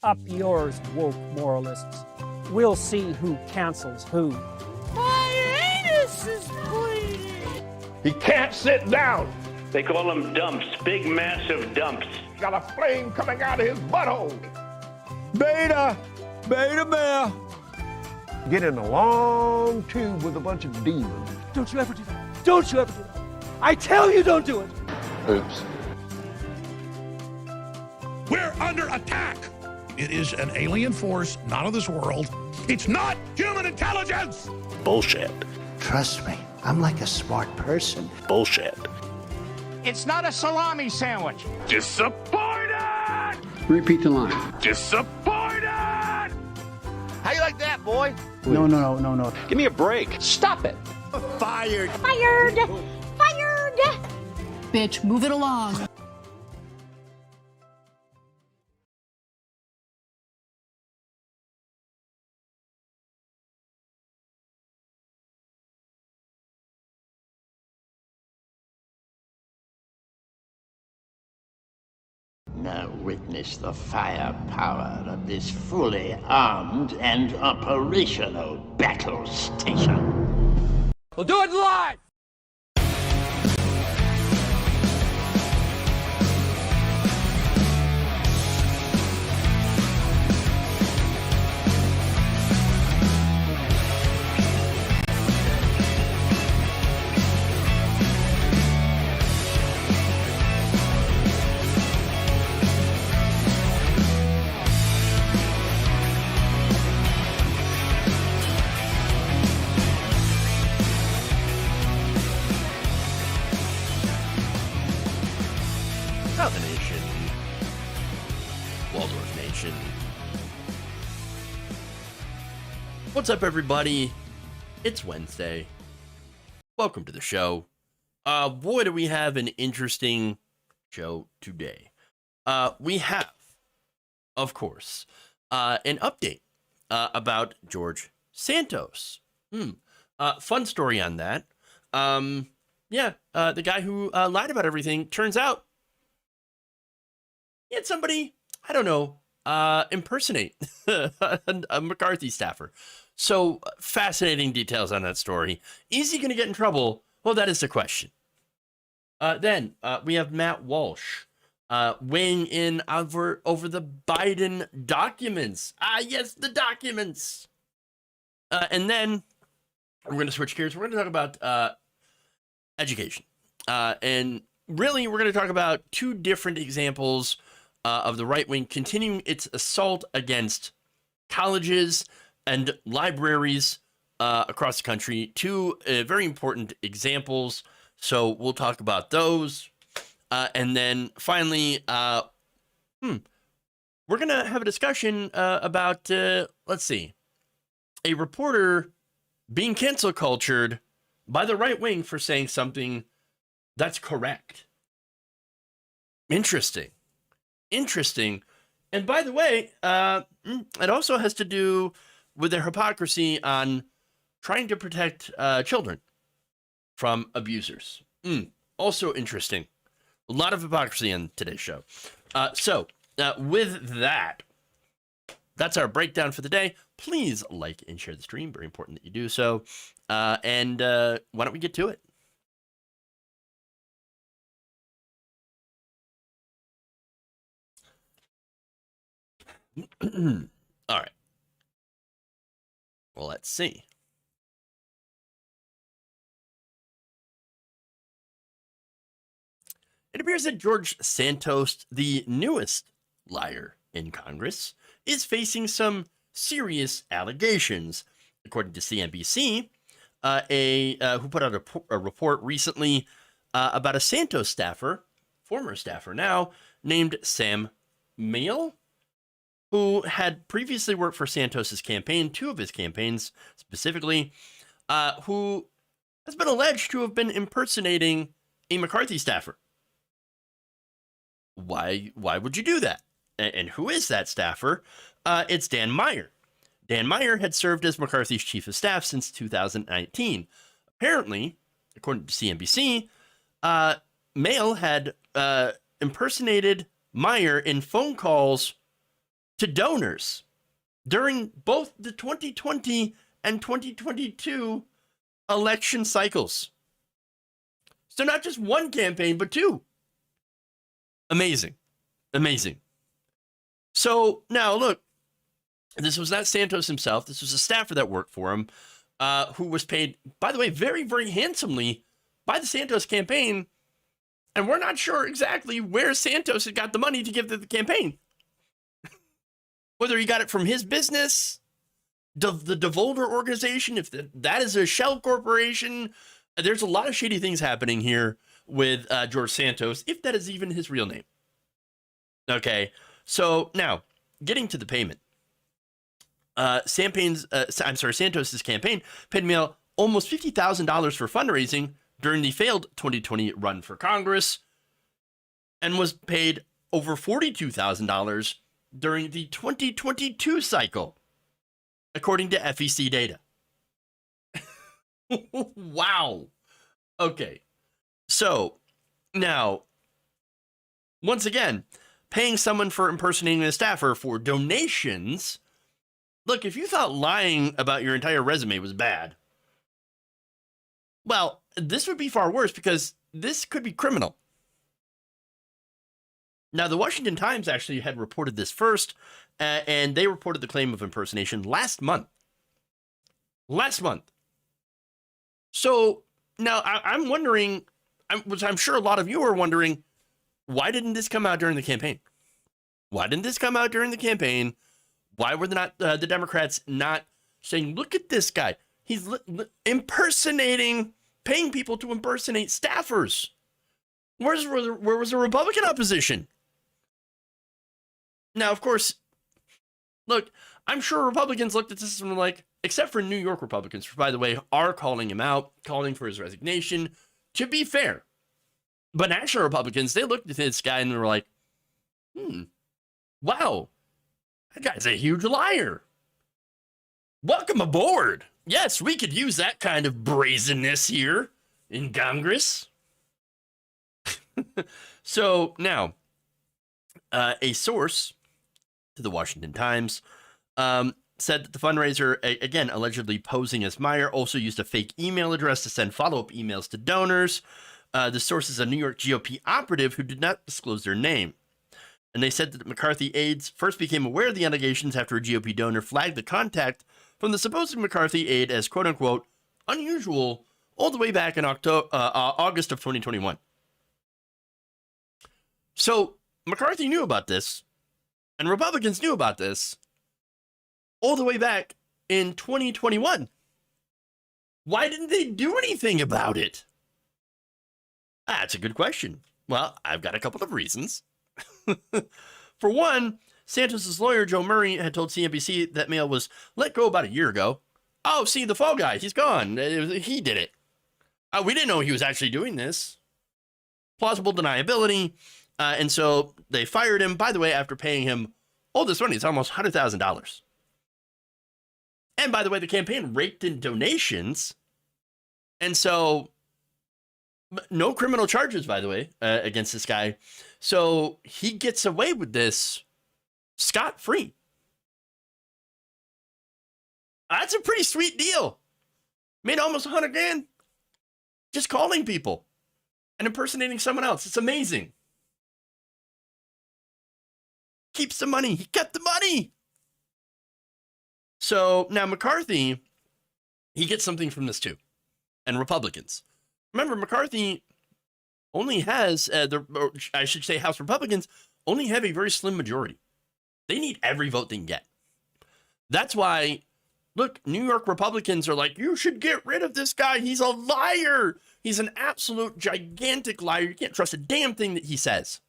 Up yours, woke moralists. We'll see who cancels who. My anus is bleeding! He can't sit down. They call them dumps, big massive dumps. Got a flame coming out of his butthole. Beta bear. Get in a long tube with a bunch of demons. Don't you ever do that. Don't you ever do that. I tell you don't do it. Oops. We're under attack. It is an alien force, not of this world. It's not human intelligence. Bullshit. Trust me, I'm like a smart person. Bullshit. It's not a salami sandwich. Disappointed! Repeat the line. Disappointed! How you like that, boy? No. Give me a break. Stop it. Fired. Fired! Fired! Bitch, move it along. Now witness the firepower of this fully armed and operational battle station. We'll do it live! Not the nation. Waldorf Nation. What's up, everybody? It's Wednesday. Welcome to the show. Boy, do we have an interesting show today. We have, of course, an update about George Santos. Fun story on that. The guy who lied about everything, turns out he had somebody, I don't know, impersonate a McCarthy staffer. So fascinating details on that story. Is he going to get in trouble? Well, that is the question. Then we have Matt Walsh weighing in over the Biden documents. Yes, the documents. And then we're going to switch gears. We're going to talk about education. And really, we're going to talk about two different examples of the right wing continuing its assault against colleges and libraries across the country. Two very important examples. So we'll talk about those. And then finally, we're going to have a discussion about, let's see, a reporter being cancel cultured by the right wing for saying something that's correct. Interesting. And by the way, it also has to do with their hypocrisy on trying to protect children from abusers. Also interesting. A lot of hypocrisy on today's show. So with that, that's our breakdown for the day. Please like and share the stream. Very important that you do so. And why don't we get to it? All right. Well, let's see. It appears that George Santos, the newest liar in Congress, is facing some serious allegations. According to CNBC, who put out a report recently about a Santos staffer, former staffer now, named Sam Mail, who had previously worked for Santos's campaign, two of his campaigns specifically, who has been alleged to have been impersonating a McCarthy staffer. Why would you do that? And who is that staffer? It's Dan Meyer. Dan Meyer had served as McCarthy's chief of staff since 2019. Apparently, according to CNBC, Mail had impersonated Meyer in phone calls to donors during both the 2020 and 2022 election cycles. So not just one campaign, but two. Amazing. Amazing. So now look, this was not Santos himself. This was a staffer that worked for him, who was paid, by the way, very, very handsomely by the Santos campaign. And we're not sure exactly where Santos had got the money to give to the campaign. Whether he got it from his business, the Devolver organization, if that is a shell corporation. There's a lot of shady things happening here with George Santos, if that is even his real name. Okay, so now, getting to the payment. Santos's campaign paid Mail almost $50,000 for fundraising during the failed 2020 run for Congress, and was paid over $42,000 during the 2022 cycle, according to FEC data. Wow. Okay. So now, once again, paying someone for impersonating a staffer for donations. Look, if you thought lying about your entire resume was bad, well, this would be far worse, because this could be criminal. Now, the Washington Times actually had reported this first, and they reported the claim of impersonation last month. So now I'm wondering, which I'm sure a lot of you are wondering, why didn't this come out during the campaign? Why were the Democrats not saying, look at this guy. He's impersonating, paying people to impersonate staffers. Where was the Republican opposition? Now, of course, look, I'm sure Republicans looked at this and were like, except for New York Republicans, who, by the way, are calling him out, calling for his resignation, to be fair. But national Republicans, they looked at this guy and they were like, wow, that guy's a huge liar. Welcome aboard. Yes, we could use that kind of brazenness here in Congress. So now, a source to the Washington Times said that the fundraiser, again, allegedly posing as Meyer, also used a fake email address to send follow-up emails to donors. The source is a New York GOP operative who did not disclose their name. And they said that McCarthy aides first became aware of the allegations after a GOP donor flagged the contact from the supposed McCarthy aide as quote-unquote unusual all the way back in August of 2021. So McCarthy knew about this, and Republicans knew about this all the way back in 2021. Why didn't they do anything about it? That's a good question. Well, I've got a couple of reasons. For one, Santos's lawyer, Joe Murray, had told CNBC that Mail was let go about a year ago. Oh, see, the fall guy, he's gone. He did it. We didn't know he was actually doing this. Plausible deniability. And so they fired him, by the way, after paying him all this money. It's almost $100,000. And by the way, the campaign raked in donations. And so no criminal charges, by the way, against this guy. So he gets away with this scot-free. That's a pretty sweet deal. Made almost $100,000 just calling people and impersonating someone else. It's amazing. Keeps the money. He kept the money. So now McCarthy, he gets something from this too. And Republicans. Remember, McCarthy only has, I should say House Republicans only have a very slim majority. They need every vote they can get. That's why, look, New York Republicans are like, you should get rid of this guy. He's a liar. He's an absolute gigantic liar. You can't trust a damn thing that he says.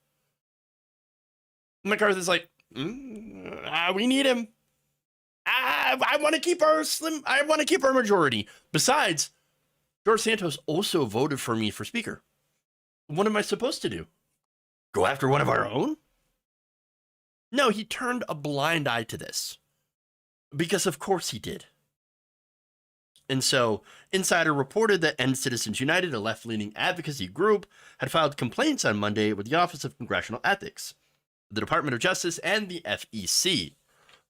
McCarthy's like, we need him. I want to keep our majority. Besides, George Santos also voted for me for speaker. What am I supposed to do? Go after one of our own? No, he turned a blind eye to this. Because of course he did. And so, Insider reported that End Citizens United, a left-leaning advocacy group, had filed complaints on Monday with the Office of Congressional Ethics, the Department of Justice, and the FEC.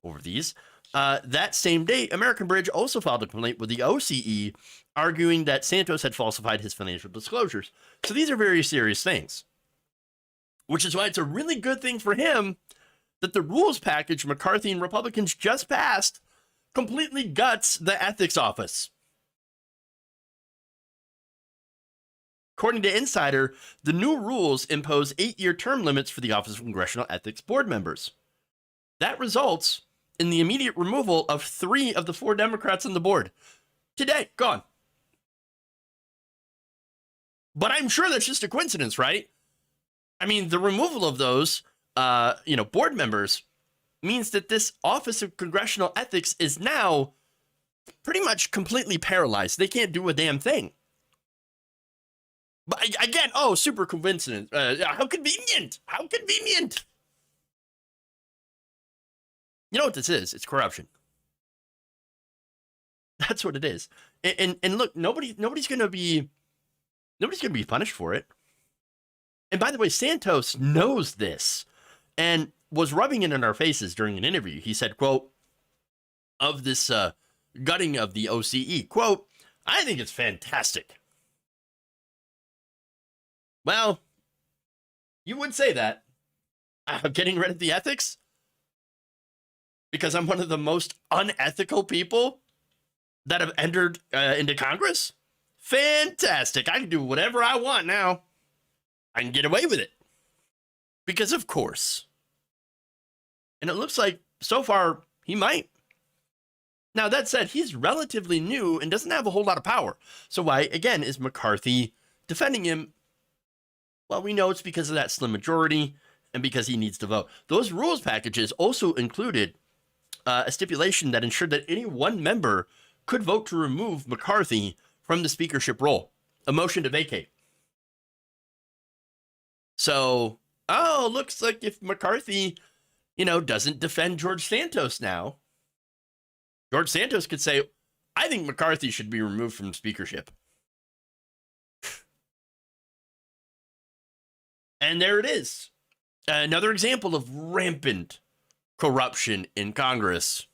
over these. That same day, American Bridge also filed a complaint with the OCE, arguing that Santos had falsified his financial disclosures. So these are very serious things, which is why it's a really good thing for him that the rules package McCarthy and Republicans just passed completely guts the ethics office. According to Insider, the new rules impose 8-year term limits for the Office of Congressional Ethics board members. That results in the immediate removal of 3 of the 4 Democrats on the board. Today, gone. But I'm sure that's just a coincidence, right? I mean, the removal of those, board members means that this Office of Congressional Ethics is now pretty much completely paralyzed. They can't do a damn thing. But again, super coincidence. How convenient. How convenient. You know what this is? It's corruption. That's what it is. And look, nobody's gonna be punished for it. And by the way, Santos knows this and was rubbing it in our faces during an interview. He said, quote, of this gutting of the OCE, quote, I think it's fantastic. Well, you would say that. I'm getting rid of the ethics because I'm one of the most unethical people that have entered into Congress? Fantastic. I can do whatever I want now. I can get away with it. Because of course. And it looks like so far he might. Now that said, he's relatively new and doesn't have a whole lot of power. So why, again, is McCarthy defending him? Well, we know it's because of that slim majority and because he needs to vote. Those rules packages also included a stipulation that ensured that any one member could vote to remove McCarthy from the speakership role, a motion to vacate. So, looks like if McCarthy, doesn't defend George Santos now, George Santos could say, I think McCarthy should be removed from speakership. And there it is. Another example of rampant corruption in Congress,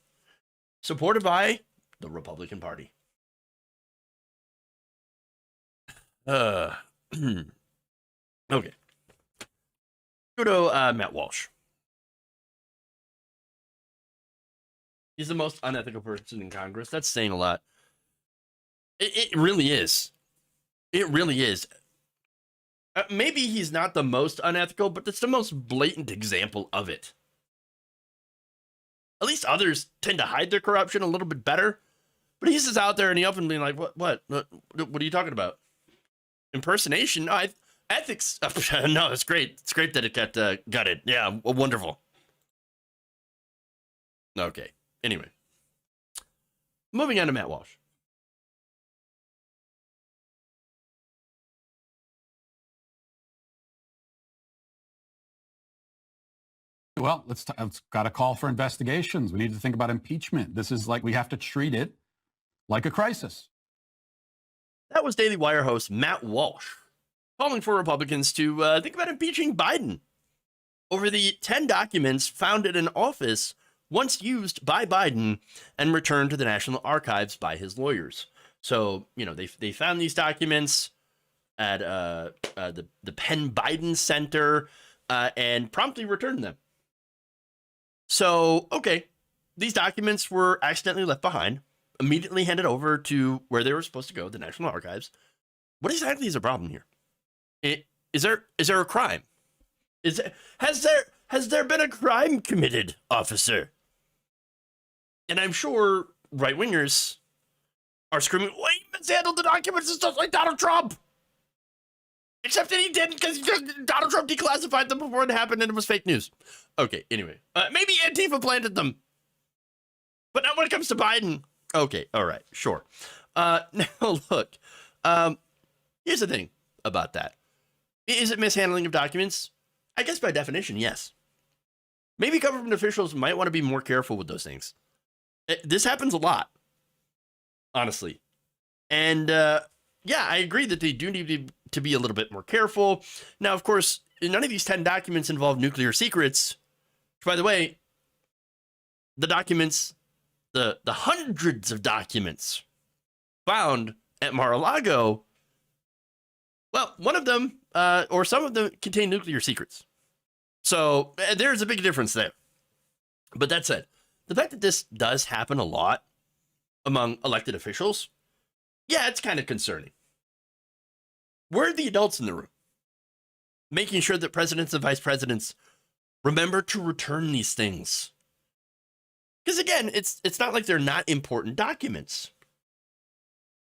supported by the Republican Party. Okay. Go to Matt Walsh. He's the most unethical person in Congress. That's saying a lot. It really is. It really is. Maybe he's not the most unethical, but it's the most blatant example of it. At least others tend to hide their corruption a little bit better. But he's just out there and he openly like, what are you talking about? Impersonation? No, ethics. No, it's great. It's great that it got gutted. Yeah, wonderful. Okay. Anyway, moving on to Matt Walsh. Well, it's got a call for investigations. We need to think about impeachment. This is we have to treat it like a crisis. That was Daily Wire host Matt Walsh calling for Republicans to think about impeaching Biden over the 10 documents found in an office once used by Biden and returned to the National Archives by his lawyers. So, they found these documents at the Penn Biden Center and promptly returned them. So, okay, these documents were accidentally left behind, immediately handed over to where they were supposed to go, the National Archives. What exactly is the problem here? Is there a crime? Has there been a crime committed, officer? And I'm sure right-wingers are screaming, wait, mishandled the documents and stuff like Donald Trump. Except that he didn't because Donald Trump declassified them before it happened and it was fake news. Okay, anyway. Maybe Antifa planted them. But not when it comes to Biden. Okay, all right, sure. Now, look. Here's the thing about that. Is it mishandling of documents? I guess by definition, yes. Maybe government officials might want to be more careful with those things. This happens a lot, honestly. And, yeah, I agree that they do need to be a little bit more careful. Now, of course, none of these 10 documents involve nuclear secrets. Which, by the way, the documents, the hundreds of documents found at Mar-a-Lago, well, one of them, or some of them, contain nuclear secrets. So there's a big difference there. But that said, the fact that this does happen a lot among elected officials, yeah, it's kind of concerning. Where are the adults in the room? Making sure that presidents and vice presidents remember to return these things. Because again, it's not like they're not important documents.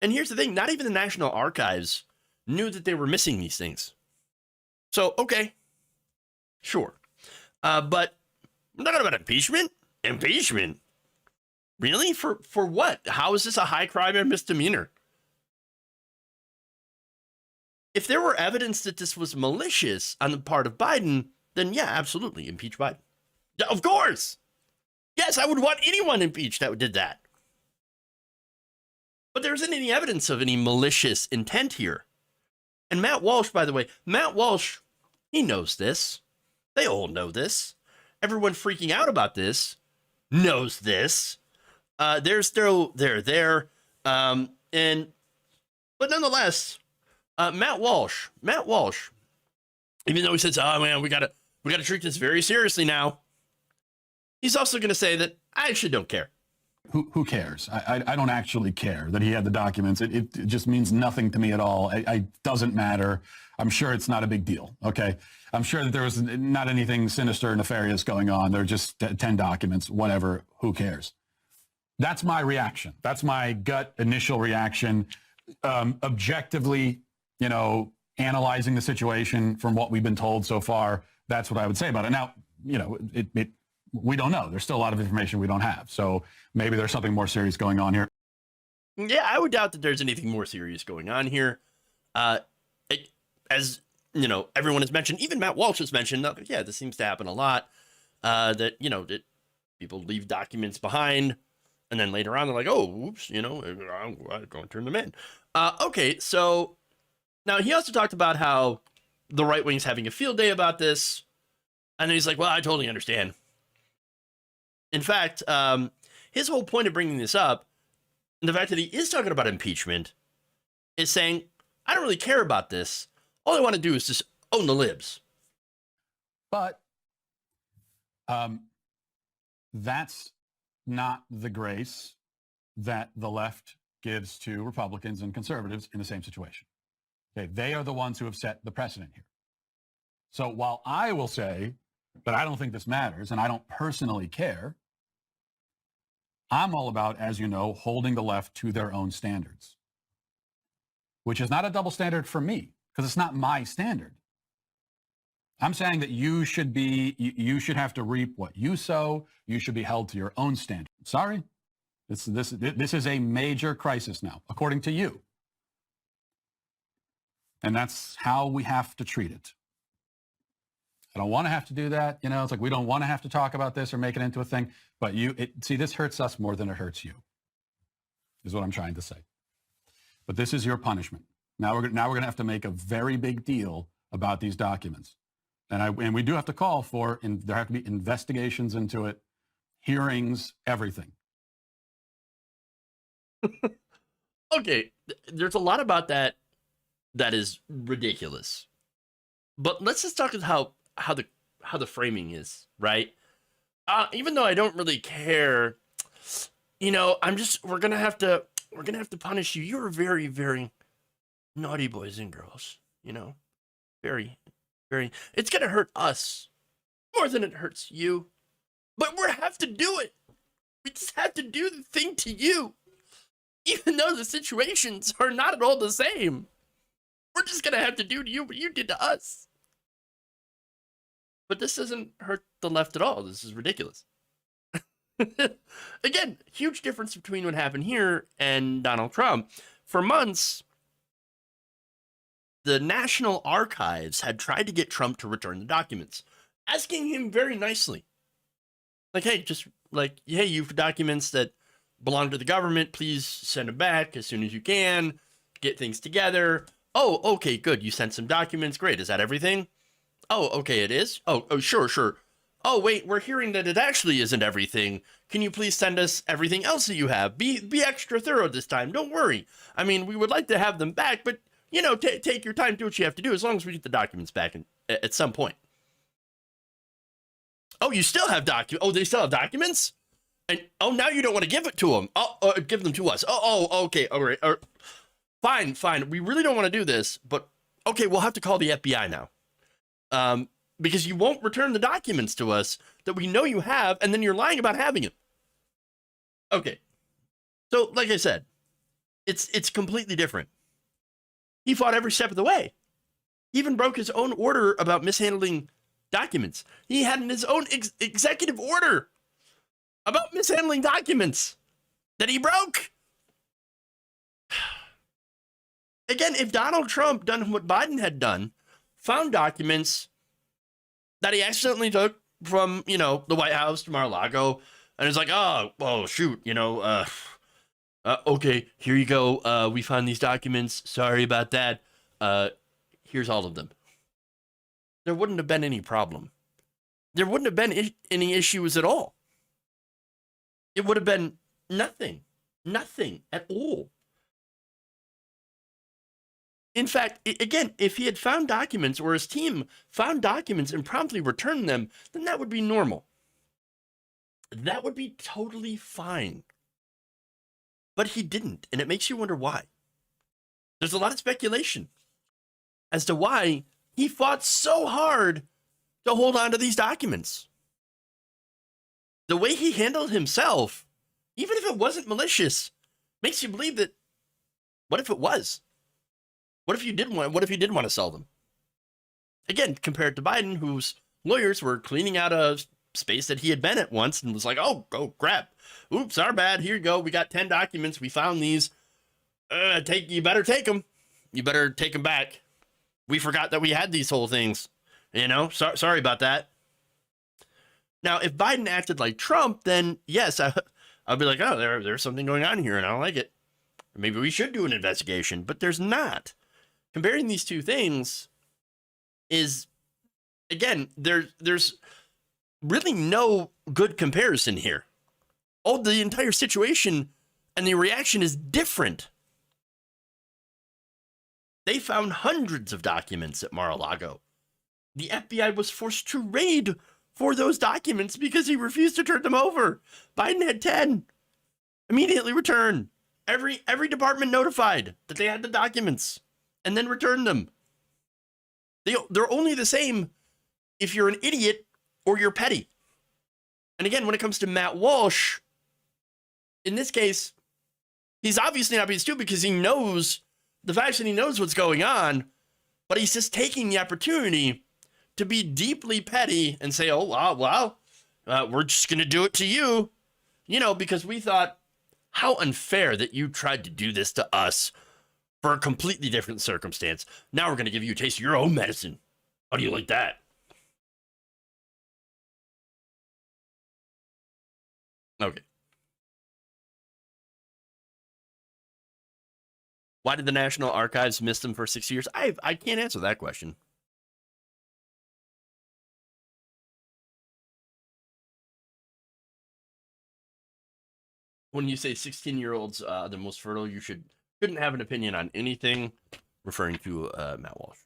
And here's the thing, not even the National Archives knew that they were missing these things. So, okay, sure. But we're talking about impeachment? Impeachment? Really? For what? How is this a high crime and misdemeanor? If there were evidence that this was malicious on the part of Biden, then yeah, absolutely, impeach Biden. Of course. Yes, I would want anyone impeached that did that. But there isn't any evidence of any malicious intent here. And Matt Walsh, by the way, Matt Walsh, he knows this. They all know this. Everyone freaking out about this knows this. They're there. But nonetheless, Matt Walsh, even though he says, oh man, we gotta treat this very seriously now, he's also going to say that I actually don't care. Who cares? I don't actually care that he had the documents. It just means nothing to me at all. It doesn't matter. I'm sure it's not a big deal. Okay. I'm sure that there was not anything sinister or nefarious going on. There are just 10 documents, whatever. Who cares? That's my reaction. That's my gut initial reaction. Objectively, analyzing the situation from what we've been told so far, that's what I would say about it. Now, we don't know. There's still a lot of information we don't have. So maybe there's something more serious going on here. Yeah, I would doubt that there's anything more serious going on here. As everyone has mentioned, even Matt Walsh has mentioned, yeah, this seems to happen a lot, that people leave documents behind and then later on they're like, oh, oops, I'm going to turn them in. Okay, so now he also talked about how the right wing's having a field day about this. And then he's like, well, I totally understand. In fact, his whole point of bringing this up, and the fact that he is talking about impeachment, is saying, I don't really care about this. All I want to do is just own the libs. But that's not the grace that the left gives to Republicans and conservatives in the same situation. Okay, they are the ones who have set the precedent here. So while I will say that I don't think this matters and I don't personally care, I'm all about, as you know, holding the left to their own standards, which is not a double standard for me because it's not my standard. I'm saying that you should have to reap what you sow. You should be held to your own standard. Sorry, this is a major crisis now, according to you. And that's how we have to treat it. I don't want to have to do that. It's like we don't want to have to talk about this or make it into a thing. But see, this hurts us more than it hurts you, is what I'm trying to say. But this is your punishment. Now we're going to have to make a very big deal about these documents. And we do have to call for, there have to be investigations into it, hearings, everything. Okay, there's a lot about that is ridiculous. But let's just talk about how the framing is, right? Even though I don't really care, we're gonna have to punish you. You're very, very naughty boys and girls, very, very. It's gonna hurt us more than it hurts you, but we have to do it. We just have to do the thing to you, even though the situations are not at all the same. We're just gonna have to do to you what you did to us. But this doesn't hurt the left at all. This is ridiculous. Again, huge difference between what happened here and Donald Trump. For months, the National Archives had tried to get Trump to return the documents, asking him very nicely. Like, hey, you have documents that belong to the government. Please send them back as soon as you can. Get things together. Oh, okay, good. You sent some documents. Great. Is that everything? Oh, okay, it is. Oh, sure. oh, wait, we're hearing that it actually isn't everything. Can you please send us everything else that you have? Be extra thorough this time. Don't worry. I mean, we would like to have them back, but, you know, take your time, do what you have to do, as long as we get the documents back at some point. Oh, you still have documents? Oh, they still have documents? And, oh, now you don't want to give it to them. Oh, give them to us. Okay. All right. Fine. We really don't want to do this, but, okay, we'll have to call the FBI now. Because you won't return the documents to us that we know you have, and then you're lying about having them. Okay. So, like I said, it's completely different. He fought every step of the way. He even broke his own order about mishandling documents. He had his own executive order about mishandling documents that he broke. Again, if Donald Trump done what Biden had done, found documents that he accidentally took from, you know, the White House to Mar-a-Lago, and it's like, oh, shoot, you know, okay, here you go. We found these documents. Sorry about that. Here's all of them. There wouldn't have been any problem. There wouldn't have been any issues at all. It would have been nothing at all. In fact, again, if he had found documents or his team found documents and promptly returned them, then that would be normal. That would be totally fine. But he didn't, and it makes you wonder why. There's a lot of speculation as to why he fought so hard to hold on to these documents. The way he handled himself, even if it wasn't malicious, makes you believe that, what if it was? What if you did want to sell them? Again, compared to Biden, whose lawyers were cleaning out a space that he had been at once and was like, oh crap. Oops, our bad. Here you go. We got 10 documents. We found these. You better take them. You better take them back. We forgot that we had these whole things. You know, sorry about that. Now, if Biden acted like Trump, then yes, I'll be like, oh, there's something going on here and I don't like it. Maybe we should do an investigation, but there's not. Comparing these two things is, again, there's really no good comparison here. The entire situation and the reaction is different. They found hundreds of documents at Mar-a-Lago. The FBI was forced to raid for those documents because he refused to turn them over. Biden had 10. Immediately return. Every department notified that they had the documents and then returned them. They're only the same if you're an idiot or you're petty. And again, when it comes to Matt Walsh, in this case, he's obviously not being stupid because he knows the facts and he knows what's going on, but he's just taking the opportunity to be deeply petty and say, oh, wow, we're just going to do it to you, you know, because we thought, how unfair that you tried to do this to us for a completely different circumstance. Now we're going to give you a taste of your own medicine. How do you like that? Okay. Why did the National Archives miss them for 6 years? I can't answer that question. When you say 16-year-olds, the most fertile, you shouldn't have an opinion on anything, referring to Matt Walsh.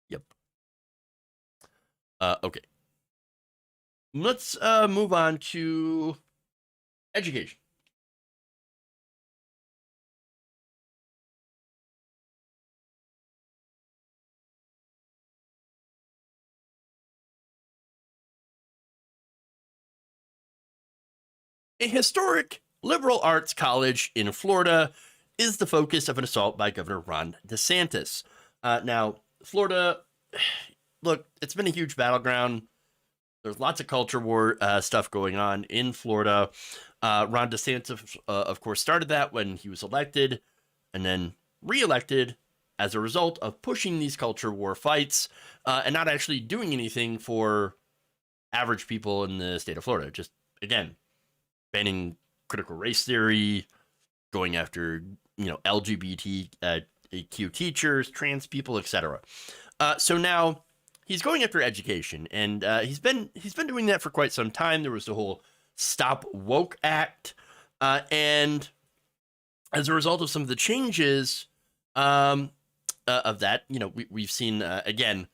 Yep. Okay. Let's move on to education. A historic liberal arts college in Florida is the focus of an assault by Governor Ron DeSantis. Now, Florida, look, it's been a huge battleground. There's lots of culture war stuff going on in Florida. Ron DeSantis, of course, started that when he was elected and then reelected as a result of pushing these culture war fights and not actually doing anything for average people in the state of Florida. Just, again, banning critical race theory, going after, LGBTQ teachers, trans people, etc. So now he's going after education, and he's been doing that for quite some time. There was the whole Stop Woke Act, and as a result of some of the changes of that, we've seen again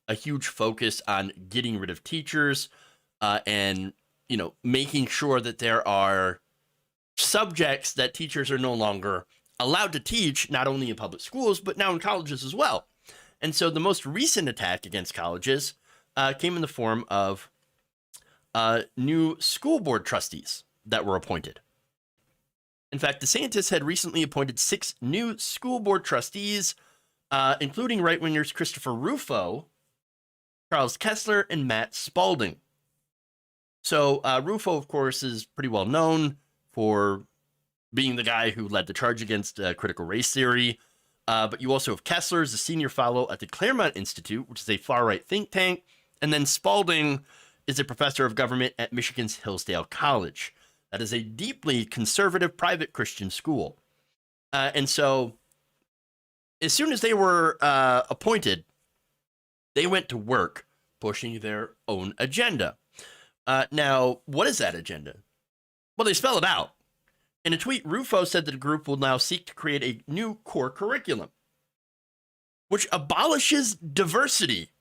a huge focus on getting rid of teachers and making sure that there are subjects that teachers are no longer allowed to teach, not only in public schools, but now in colleges as well. And so the most recent attack against colleges came in the form of new school board trustees that were appointed. In fact, DeSantis had recently appointed 6 new school board trustees, including right-wingers Christopher Rufo, Charles Kessler, and Matt Spalding. So Rufo, of course, is pretty well known for being the guy who led the charge against critical race theory. But you also have Kessler as a senior fellow at the Claremont Institute, which is a far-right think tank. And then Spalding is a professor of government at Michigan's Hillsdale College. That is a deeply conservative private Christian school. And so as soon as they were appointed, they went to work pushing their own agenda. Now, what is that agenda? Well, they spell it out. In a tweet, Rufo said that the group will now seek to create a new core curriculum, which abolishes diversity,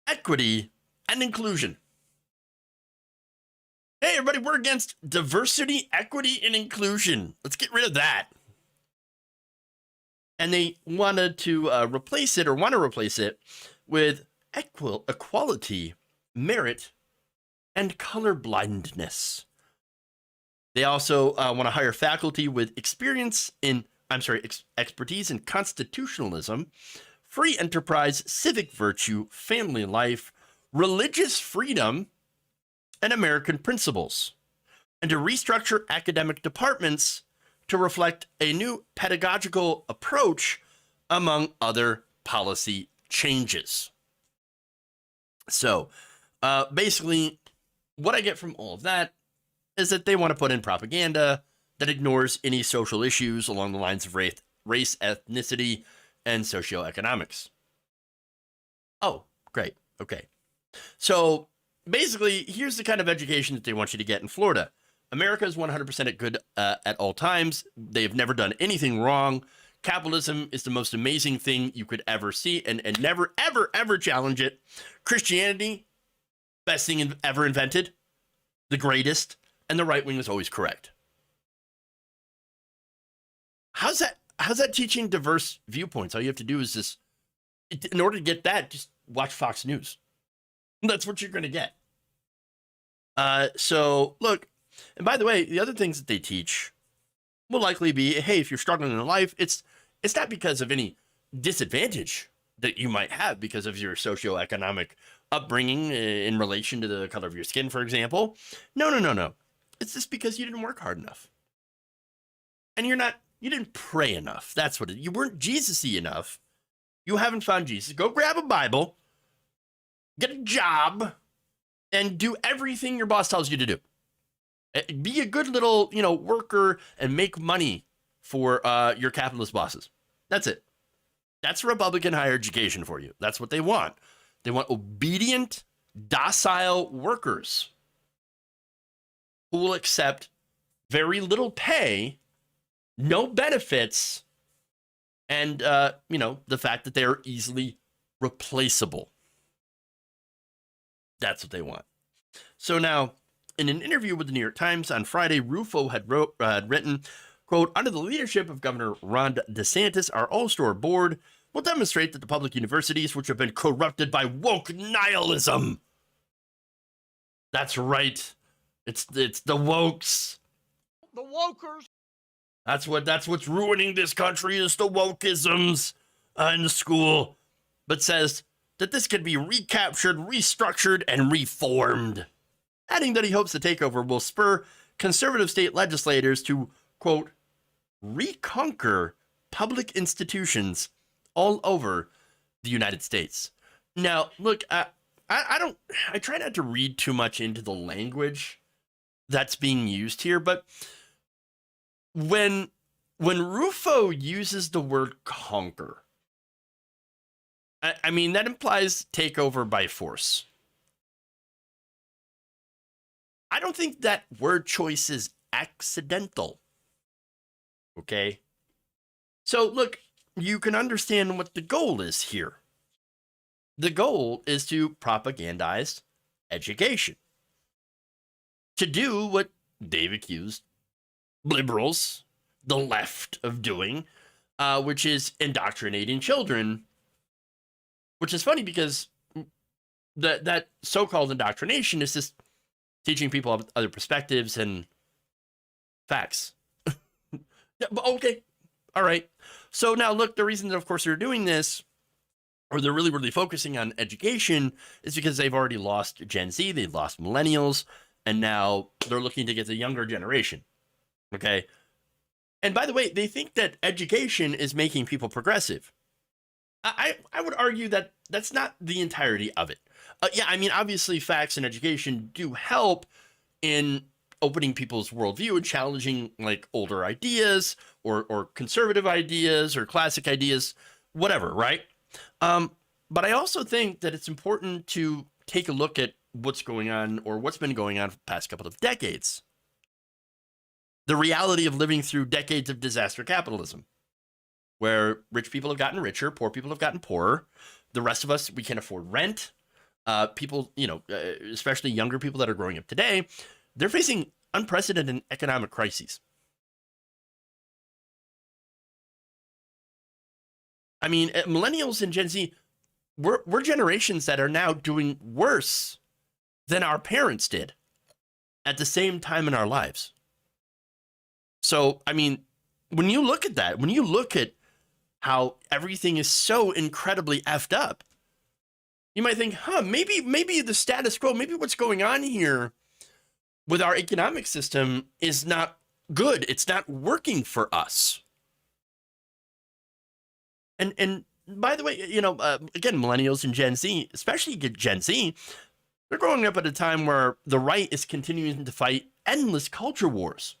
equity, and inclusion. Hey, everybody, we're against diversity, equity, and inclusion. Let's get rid of that. And they wanted to replace it with equality, merit, and colorblindness. They also want to hire faculty with expertise in constitutionalism, free enterprise, civic virtue, family life, religious freedom, and American principles, and to restructure academic departments to reflect a new pedagogical approach, among other policy changes. So basically, what I get from all of that is that they want to put in propaganda that ignores any social issues along the lines of race, ethnicity, and socioeconomics. Oh, great. Okay. So basically, here's the kind of education that they want you to get in Florida. America is 100% at good at all times. They've never done anything wrong. Capitalism is the most amazing thing you could ever see, and never, ever, ever challenge it. Christianity, best thing ever invented, the greatest, and the right wing is always correct. How's that teaching diverse viewpoints? All you have to do is just, in order to get that, just watch Fox News. That's what you're going to get. So look, and by the way, the other things that they teach will likely be, hey, if you're struggling in life, it's not because of any disadvantage that you might have because of your socioeconomic upbringing in relation to the color of your skin, for example. No. It's just because you didn't work hard enough. And you didn't pray enough. That's what you weren't Jesus-y enough. You haven't found Jesus. Go grab a Bible, get a job, and do everything your boss tells you to do. Be a good little, worker and make money for your capitalist bosses. That's it. That's Republican higher education for you. That's what they want. They want obedient, docile workers who will accept very little pay, no benefits, and, the fact that they are easily replaceable. That's what they want. So now, in an interview with the New York Times on Friday, Rufo had written, quote, under the leadership of Governor Ron DeSantis, our all-store board will demonstrate that the public universities, which have been corrupted by woke nihilism. That's right. It's the wokes. The wokers. That's what's ruining this country is the wokeisms in the school. But says that this can be recaptured, restructured, and reformed. Adding that he hopes the takeover will spur conservative state legislators to, quote, reconquer public institutions all over the United States. Now, look, I try not to read too much into the language that's being used here, but when Rufo uses the word conquer, I mean, that implies takeover by force. I don't think that word choice is accidental. Okay? So, look, you can understand what the goal is here. The goal is to propagandize education. To do what they've accused liberals, the left, of doing, which is indoctrinating children. Which is funny because that so-called indoctrination is just teaching people other perspectives and facts. Yeah, but okay. All right. So now look, the reason that, of course, they're doing this, or they're really, really focusing on education, is because they've already lost Gen Z, they've lost millennials, and now they're looking to get the younger generation. Okay. And by the way, they think that education is making people progressive. I would argue that that's not the entirety of it. Yeah, I mean, obviously, facts and education do help in opening people's worldview and challenging like older ideas or conservative ideas or classic ideas, whatever, right? But I also think that it's important to take a look at what's going on or what's been going on for the past couple of decades. The reality of living through decades of disaster capitalism, where rich people have gotten richer, poor people have gotten poorer. The rest of us, we can't afford rent. People, especially younger people that are growing up today, they're facing unprecedented economic crises. I mean, millennials and Gen Z, we're generations that are now doing worse than our parents did at the same time in our lives. So, I mean, when you look at that, when you look at how everything is so incredibly effed up, you might think, maybe the status quo, maybe what's going on here with our economic system is not good. It's not working for us. And by the way, again, millennials and Gen Z, especially Gen Z, they're growing up at a time where the right is continuing to fight endless culture wars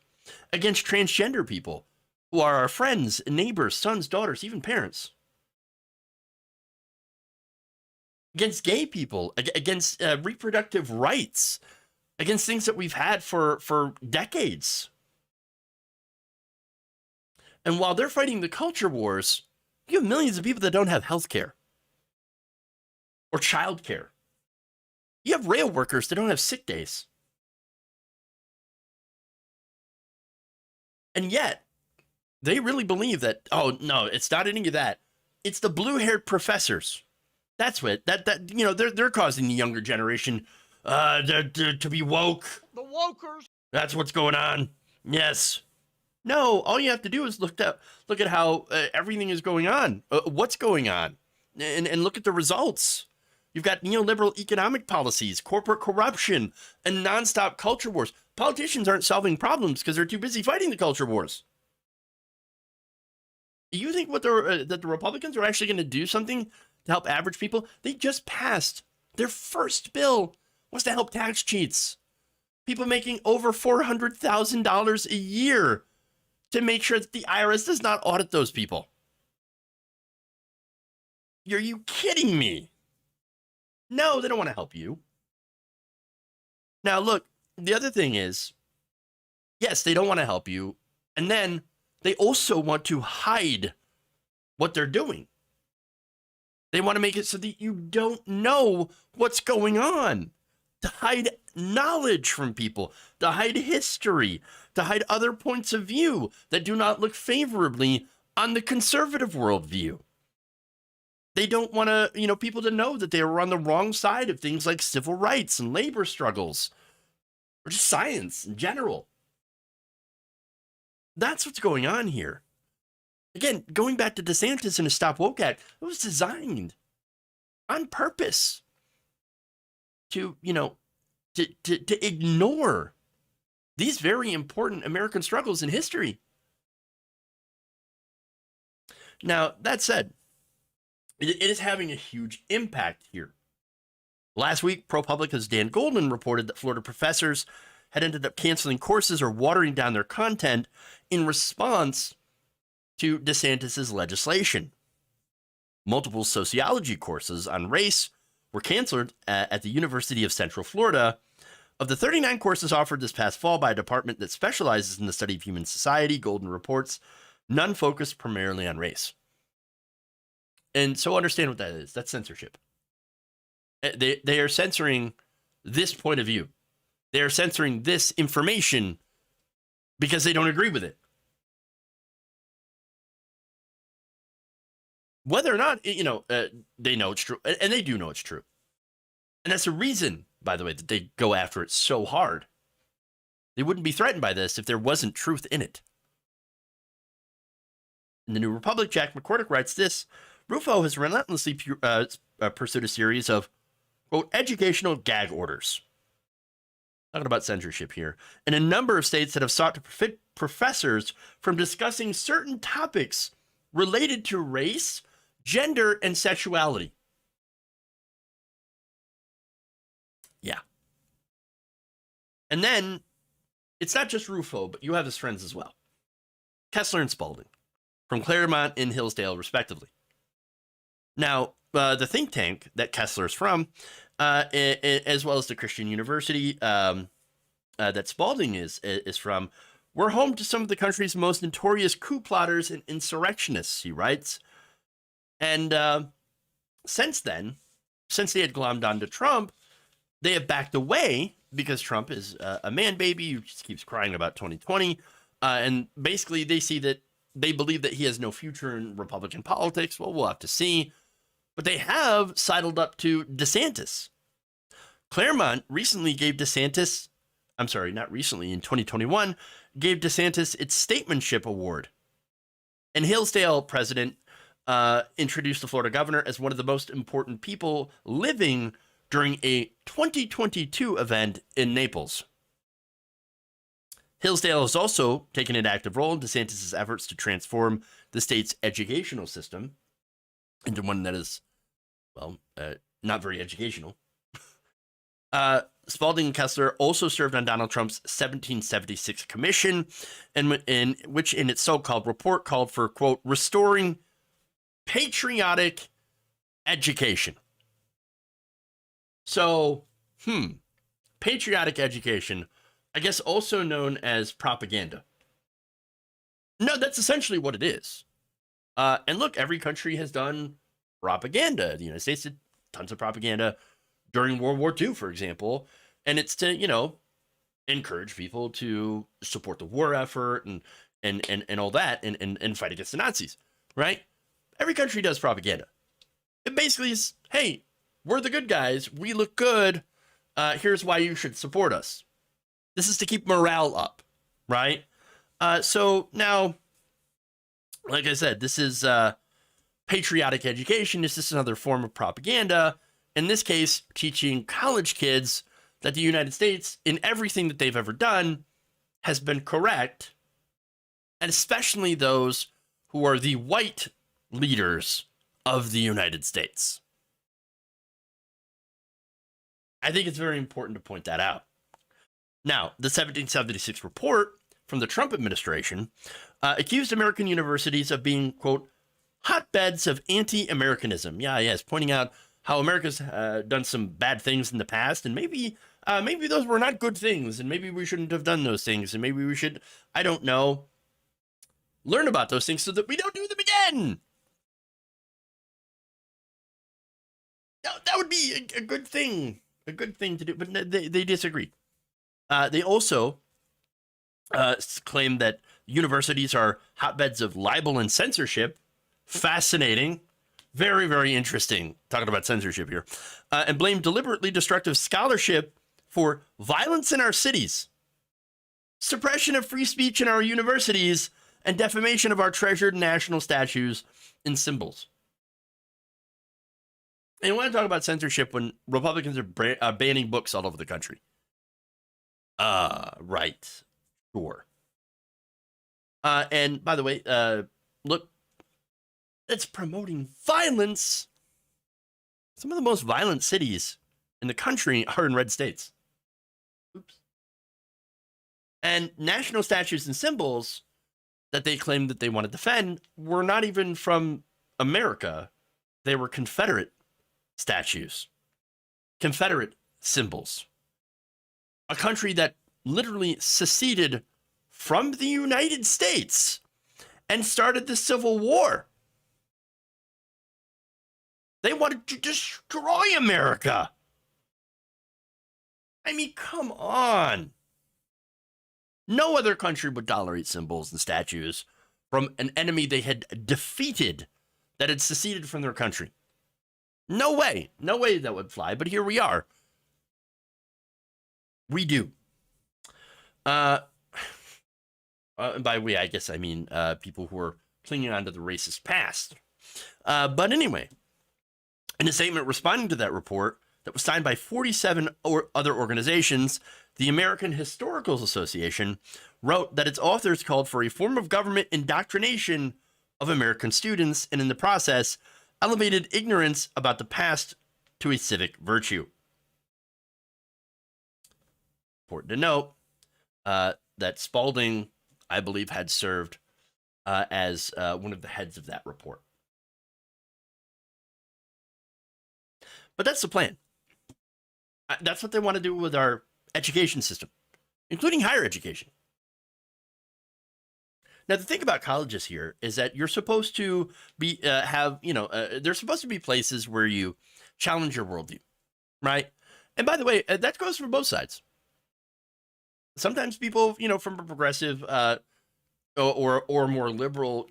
against transgender people who are our friends, neighbors, sons, daughters, even parents. Against gay people, against reproductive rights, against things that we've had for decades. And while they're fighting the culture wars, you have millions of people that don't have health care or child care. You have rail workers that don't have sick days. And yet, they really believe that, oh, no, it's not any of that. It's the blue-haired professors. That's what, they're causing the younger generation to be woke. The wokers. That's what's going on. Yes. No, all you have to do is look at how everything is going on, what's going on, and look at the results. You've got neoliberal economic policies, corporate corruption, and nonstop culture wars. Politicians aren't solving problems because they're too busy fighting the culture wars. You think that the Republicans are actually going to do something to help average people? They just passed their first bill was to help tax cheats. People making over $400,000 a year, to make sure that the IRS does not audit those people. Are you kidding me? No, they don't want to help you. Now, look, the other thing is, yes, they don't want to help you. And then they also want to hide what they're doing. They want to make it so that you don't know what's going on, to hide knowledge from people, to hide history, to hide other points of view that do not look favorably on the conservative worldview. They don't want to, people to know that they were on the wrong side of things like civil rights and labor struggles, or just science in general. That's what's going on here. Again, going back to DeSantis and his Stop Woke Act, it was designed on purpose to ignore these very important American struggles in history. Now, that said, it is having a huge impact here. Last week, ProPublica's Dan Goldman reported that Florida professors had ended up canceling courses or watering down their content in response to DeSantis's legislation. Multiple sociology courses on race were canceled at the University of Central Florida. Of the 39 courses offered this past fall by a department that specializes in the study of human society, Golden reports, none focused primarily on race. And so understand what that is. That's censorship. They are censoring this point of view. They are censoring this information because they don't agree with it. Whether or not, they know it's true, and they do know it's true. And that's the reason, by the way, that they go after it so hard. They wouldn't be threatened by this if there wasn't truth in it. In the New Republic, Jack McCordick writes this: Rufo has relentlessly pursued a series of, quote, educational gag orders. Talking about censorship here. In a number of states that have sought to prevent professors from discussing certain topics related to race, gender, and sexuality. Yeah. And then, it's not just Rufo, but you have his friends as well. Kessler and Spalding, from Claremont and Hillsdale, respectively. Now, the think tank that Kessler is from, as well as the Christian University that Spalding is from, were home to some of the country's most notorious coup plotters and insurrectionists, he writes. And since they had glommed onto Trump, they have backed away because Trump is a man baby who just keeps crying about 2020. And basically they believe that he has no future in Republican politics. Well, we'll have to see. But they have sidled up to DeSantis. Claremont recently gave DeSantis, I'm sorry, not recently, in 2021, gave DeSantis its Statesmanship Award. And Hillsdale president introduced the Florida governor as one of the most important people living during a 2022 event in Naples. Hillsdale has also taken an active role in DeSantis' efforts to transform the state's educational system into one that is, well, not very educational. Spalding and Kessler also served on Donald Trump's 1776 commission, which in its so-called report called for, quote, restoring patriotic education. So, patriotic education, I guess also known as propaganda. No, that's essentially what it is. And look, every country has done propaganda. The United States did tons of propaganda during World War II, for example. And it's to, encourage people to support the war effort and all that and fight against the Nazis, right? Every country does propaganda. It basically is, hey, we're the good guys. We look good. Here's why you should support us. This is to keep morale up, right? So now, like I said, this is patriotic education. This is another form of propaganda. In this case, teaching college kids that the United States, in everything that they've ever done, has been correct, and especially those who are the white leaders of the United States. I think it's very important to point that out. Now, the 1776 report from the Trump administration accused American universities of being, quote, hotbeds of anti-Americanism. Yeah, yes, pointing out how America's done some bad things in the past, and maybe those were not good things, and maybe we shouldn't have done those things, and maybe we should, I don't know, learn about those things so that we don't do them again. That would be a good thing to do, but they disagree. They also claim that universities are hotbeds of libel and censorship. Fascinating. Very, very interesting. Talking about censorship here. And blame deliberately destructive scholarship for violence in our cities, suppression of free speech in our universities, and defamation of our treasured national statues and symbols. And you want to talk about censorship when Republicans are banning books all over the country. Right. Sure. And by the way, look, it's promoting violence. Some of the most violent cities in the country are in red states. Oops. And national statues and symbols that they claim that they want to defend were not even from America. They were Confederate statues, Confederate symbols. A country that literally seceded from the United States and started the Civil War. They wanted to destroy America. I mean, come on. No other country would tolerate symbols and statues from an enemy they had defeated that had seceded from their country. No way. No way that would fly, but here we are. We do. By we, I guess I mean people who are clinging on to the racist past. But anyway, in a statement responding to that report that was signed by 47 other organizations, the American Historical Association wrote that its authors called for a form of government indoctrination of American students and in the process elevated ignorance about the past to a civic virtue. Important to note that Spalding, I believe, had served as one of the heads of that report. But that's the plan. That's what they want to do with our education system, including higher education. Now, the thing about colleges here is that you're supposed to be there's supposed to be places where you challenge your worldview, right? And by the way, that goes for both sides. Sometimes people, from a progressive or more liberal,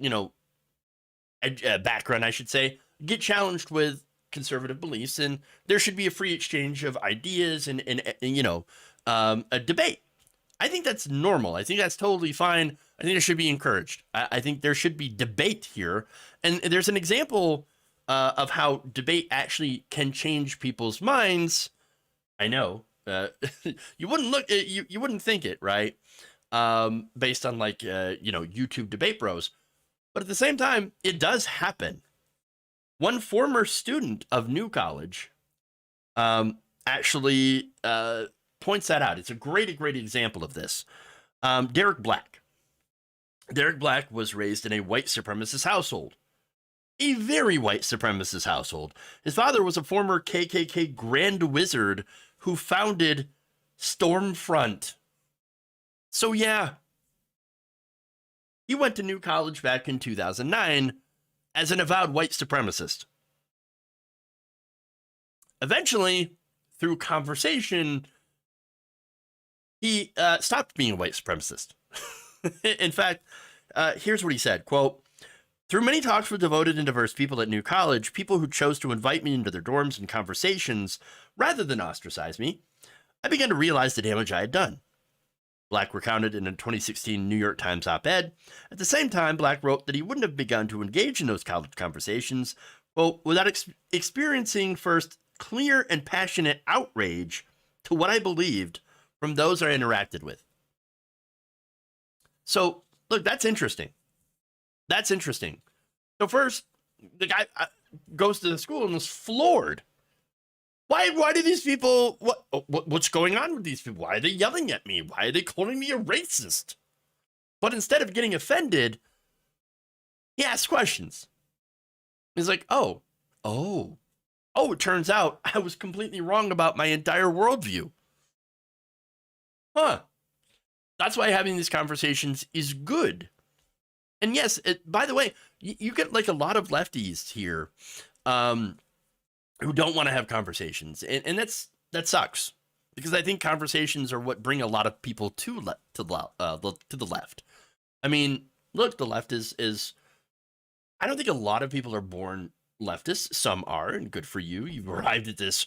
background, I should say, get challenged with conservative beliefs, and there should be a free exchange of ideas and a debate. I think that's normal. I think that's totally fine. I think it should be encouraged. I think there should be debate here, and there's an example of how debate actually can change people's minds. I know you wouldn't think it, right? Based on YouTube debate bros, but at the same time, it does happen. One former student of New College actually points that out. It's a great example of this. Derek Black. Derek Black was raised in a white supremacist household, a very white supremacist household. His father was a former KKK Grand Wizard who founded Stormfront. So yeah, he went to New College back in 2009 as an avowed white supremacist. Eventually, through conversation, he stopped being a white supremacist. In fact, here's what he said, quote, "Through many talks with devoted and diverse people at New College, people who chose to invite me into their dorms and conversations rather than ostracize me, I began to realize the damage I had done." Black recounted in a 2016 New York Times op-ed. At the same time, Black wrote that he wouldn't have begun to engage in those college conversations, quote, "without experiencing first clear and passionate outrage to what I believed from those I interacted with." So, look, that's interesting. That's interesting. So first, the guy goes to the school and was floored. Why do these people, what's going on with these people? Why are they yelling at me? Why are they calling me a racist? But instead of getting offended, he asks questions. He's like, oh, it turns out I was completely wrong about my entire worldview. Huh. That's why having these conversations is good. And yes, by the way, you get like a lot of lefties here who don't want to have conversations. And that sucks, because I think conversations are what bring a lot of people to the left. I mean, look, the left is I don't think a lot of people are born leftists. Some are, and good for you. You've arrived at this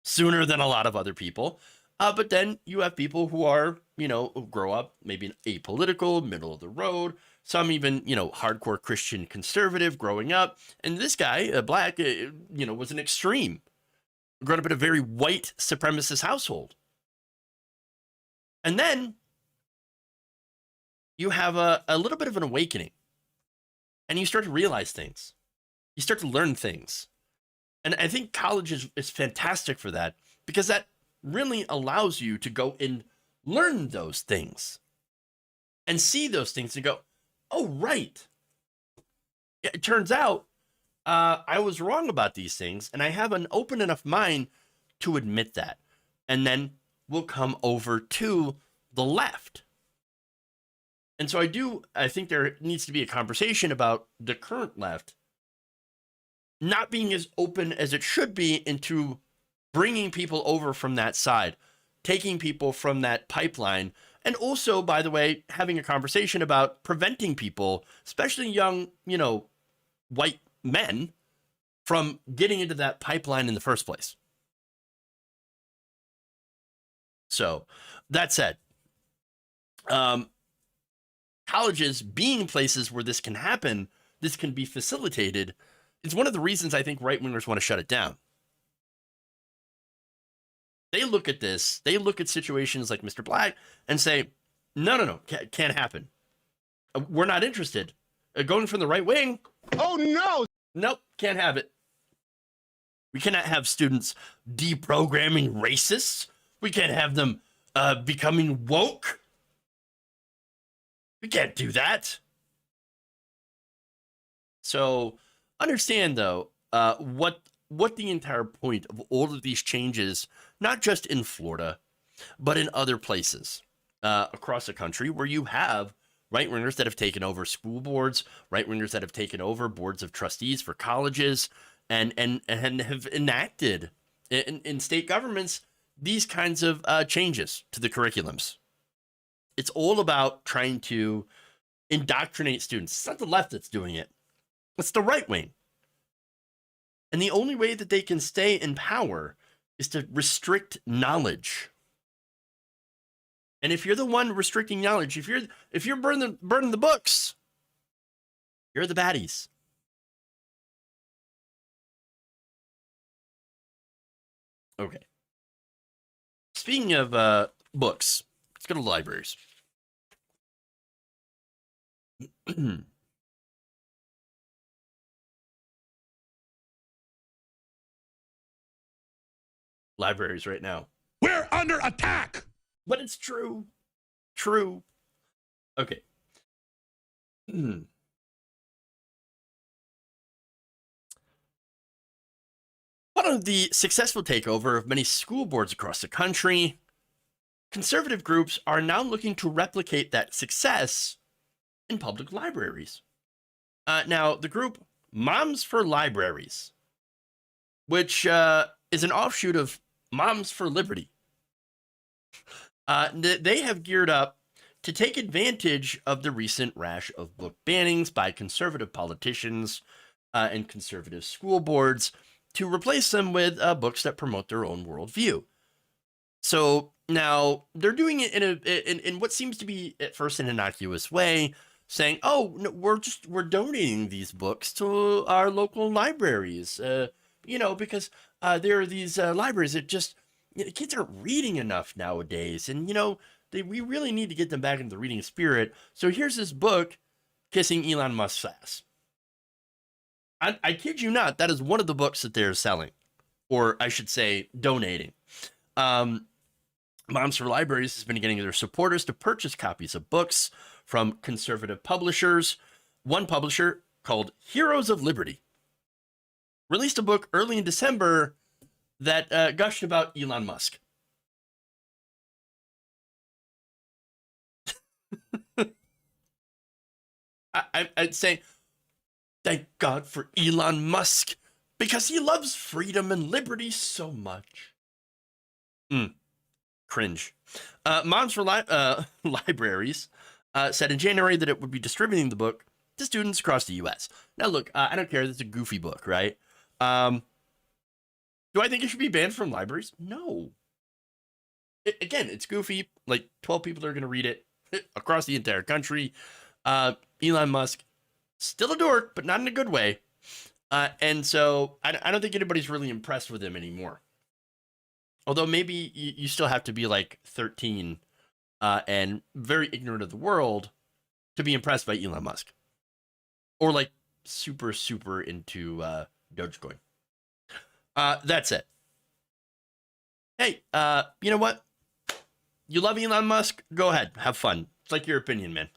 sooner than a lot of other people. But then you have people who are, who grow up maybe apolitical, middle of the road. Some even, hardcore Christian conservative growing up. And this guy, Black, was an extreme. Growing up in a very white supremacist household. And then you have a little bit of an awakening. And you start to realize things. You start to learn things. And I think college is fantastic for that, because that really allows you to go and learn those things and see those things and go, oh, right. It turns out I was wrong about these things, and I have an open enough mind to admit that. And then we'll come over to the left. And so I think there needs to be a conversation about the current left not being as open as it should be into bringing people over from that side, taking people from that pipeline, and also, by the way, having a conversation about preventing people, especially young, white men, from getting into that pipeline in the first place. So, that said, colleges being places where this can happen, this can be facilitated, is one of the reasons I think right-wingers want to shut it down. They look at this, they look at situations like Mr. Black and say, no, can't happen. We're not interested. Going from the right wing. Oh, no. Nope, can't have it. We cannot have students deprogramming racists. We can't have them becoming woke. We can't do that. So understand, though, what the entire point of all of these changes, not just in Florida, but in other places across the country where you have right-wingers that have taken over school boards, right-wingers that have taken over boards of trustees for colleges, and have enacted in state governments these kinds of changes to the curriculums. It's all about trying to indoctrinate students. It's not the left that's doing it. It's the right wing. And the only way that they can stay in power is to restrict knowledge. And if you're the one restricting knowledge, if you're burning the books, you're the baddies. Okay. Speaking of books, let's go to libraries. Libraries right now. We're under attack. But it's true. True. Okay. Following the successful takeover of many school boards across the country, conservative groups are now looking to replicate that success in public libraries. Now, the group Moms for Libraries, which is an offshoot of Moms for Liberty, they have geared up to take advantage of the recent rash of book bannings by conservative politicians and conservative school boards to replace them with books that promote their own worldview. So now they're doing it in what seems to be at first an innocuous way, saying, "Oh, no, we're donating these books to our local libraries, because there are these libraries that just kids aren't reading enough nowadays, and we really need to get them back into the reading spirit. So here's this book, kissing Elon Musk's ass." I kid you not, that is one of the books that they're selling, or I should say donating. Moms for Libraries has been getting their supporters to purchase copies of books from conservative publishers. One publisher, called Heroes of Liberty, released a book early in December that gushed about Elon Musk. I'd say, thank God for Elon Musk, because he loves freedom and liberty so much. Cringe. Moms for Libraries said in January that it would be distributing the book to students across the U.S. Now, look, I don't care. It's a goofy book, right? Do I think it should be banned from libraries? No. Again, it's goofy. Like 12 people are going to read it across the entire country. Elon Musk, still a dork, but not in a good way. And so I don't think anybody's really impressed with him anymore. Although maybe you still have to be like 13 and very ignorant of the world to be impressed by Elon Musk. Or like super, super into Dogecoin. That's it. Hey, you know what? You love Elon Musk? Go ahead. Have fun. It's like your opinion, man.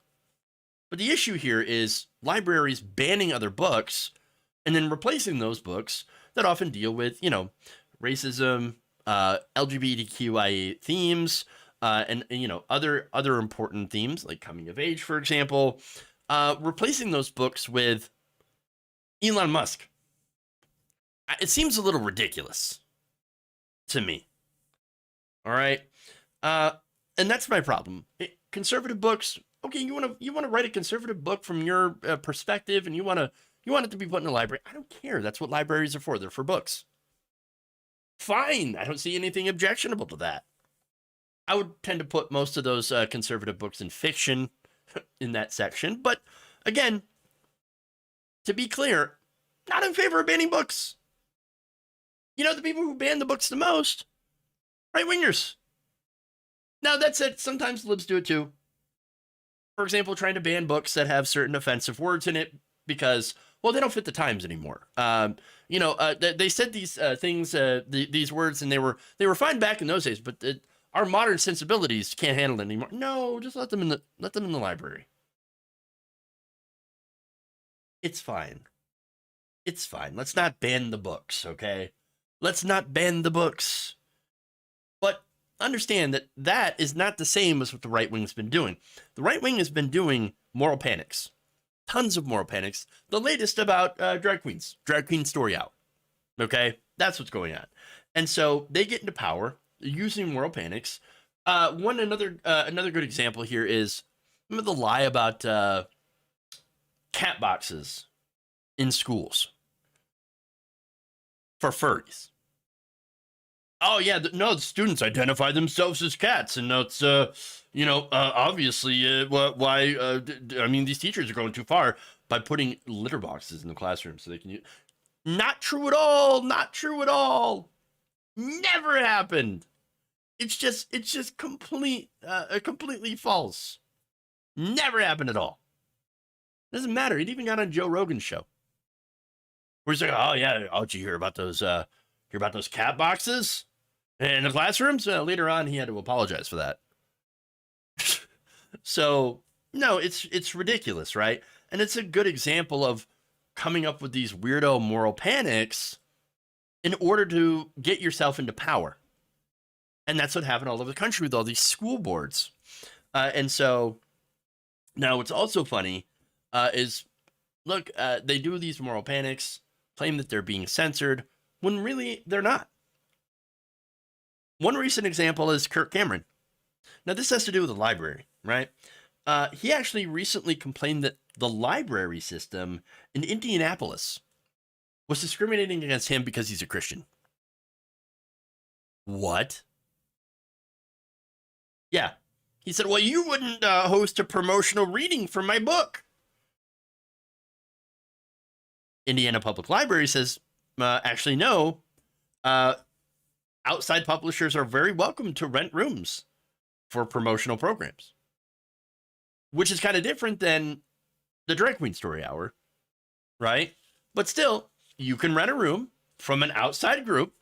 But the issue here is libraries banning other books and then replacing those books that often deal with, racism, LGBTQIA themes, and other important themes like coming of age, for example, replacing those books with Elon Musk. It seems a little ridiculous to me. All right. And that's my problem. Conservative books. Okay. You want to write a conservative book from your perspective, and you want it to be put in a library. I don't care. That's what libraries are for. They're for books. Fine. I don't see anything objectionable to that. I would tend to put most of those conservative books in fiction in that section. But again, to be clear, not in favor of banning books. The people who ban the books the most, right-wingers. Now, that said, sometimes libs do it too. For example, trying to ban books that have certain offensive words in it because, well, they don't fit the times anymore. They said these things, these words, and they were fine back in those days, but our modern sensibilities can't handle it anymore. No, just let them in the library. It's fine. It's fine. Let's not ban the books, okay? Let's not ban the books. But understand that is not the same as what the right wing's been doing. The right wing has been doing moral panics. Tons of moral panics. The latest about drag queens. Drag queen story out. Okay? That's what's going on. And so they get into power using moral panics. Another good example here is, remember the lie about cat boxes in schools for furries. Oh yeah, the students identify themselves as cats, and it's obviously why. These teachers are going too far by putting litter boxes in the classroom so they can use. Not true at all. Not true at all. Never happened. It's just completely false. Never happened at all. Doesn't matter. It even got on Joe Rogan's show, where he's like, "Oh yeah, did you hear about those cat boxes in the classrooms?" Later on, he had to apologize for that. So no, it's ridiculous, right? And it's a good example of coming up with these weirdo moral panics in order to get yourself into power. And that's what happened all over the country with all these school boards. And so now what's also funny is, look, they do these moral panics, claim that they're being censored, when really they're not. One recent example is Kirk Cameron. Now, this has to do with the library, right? He actually recently complained that the library system in Indianapolis was discriminating against him because he's a Christian. What? Yeah. He said, well, you wouldn't host a promotional reading for my book. Indiana Public Library says, actually, no. Outside publishers are very welcome to rent rooms for promotional programs, which is kind of different than the Drag Queen Story Hour, right? But still, you can rent a room from an outside group,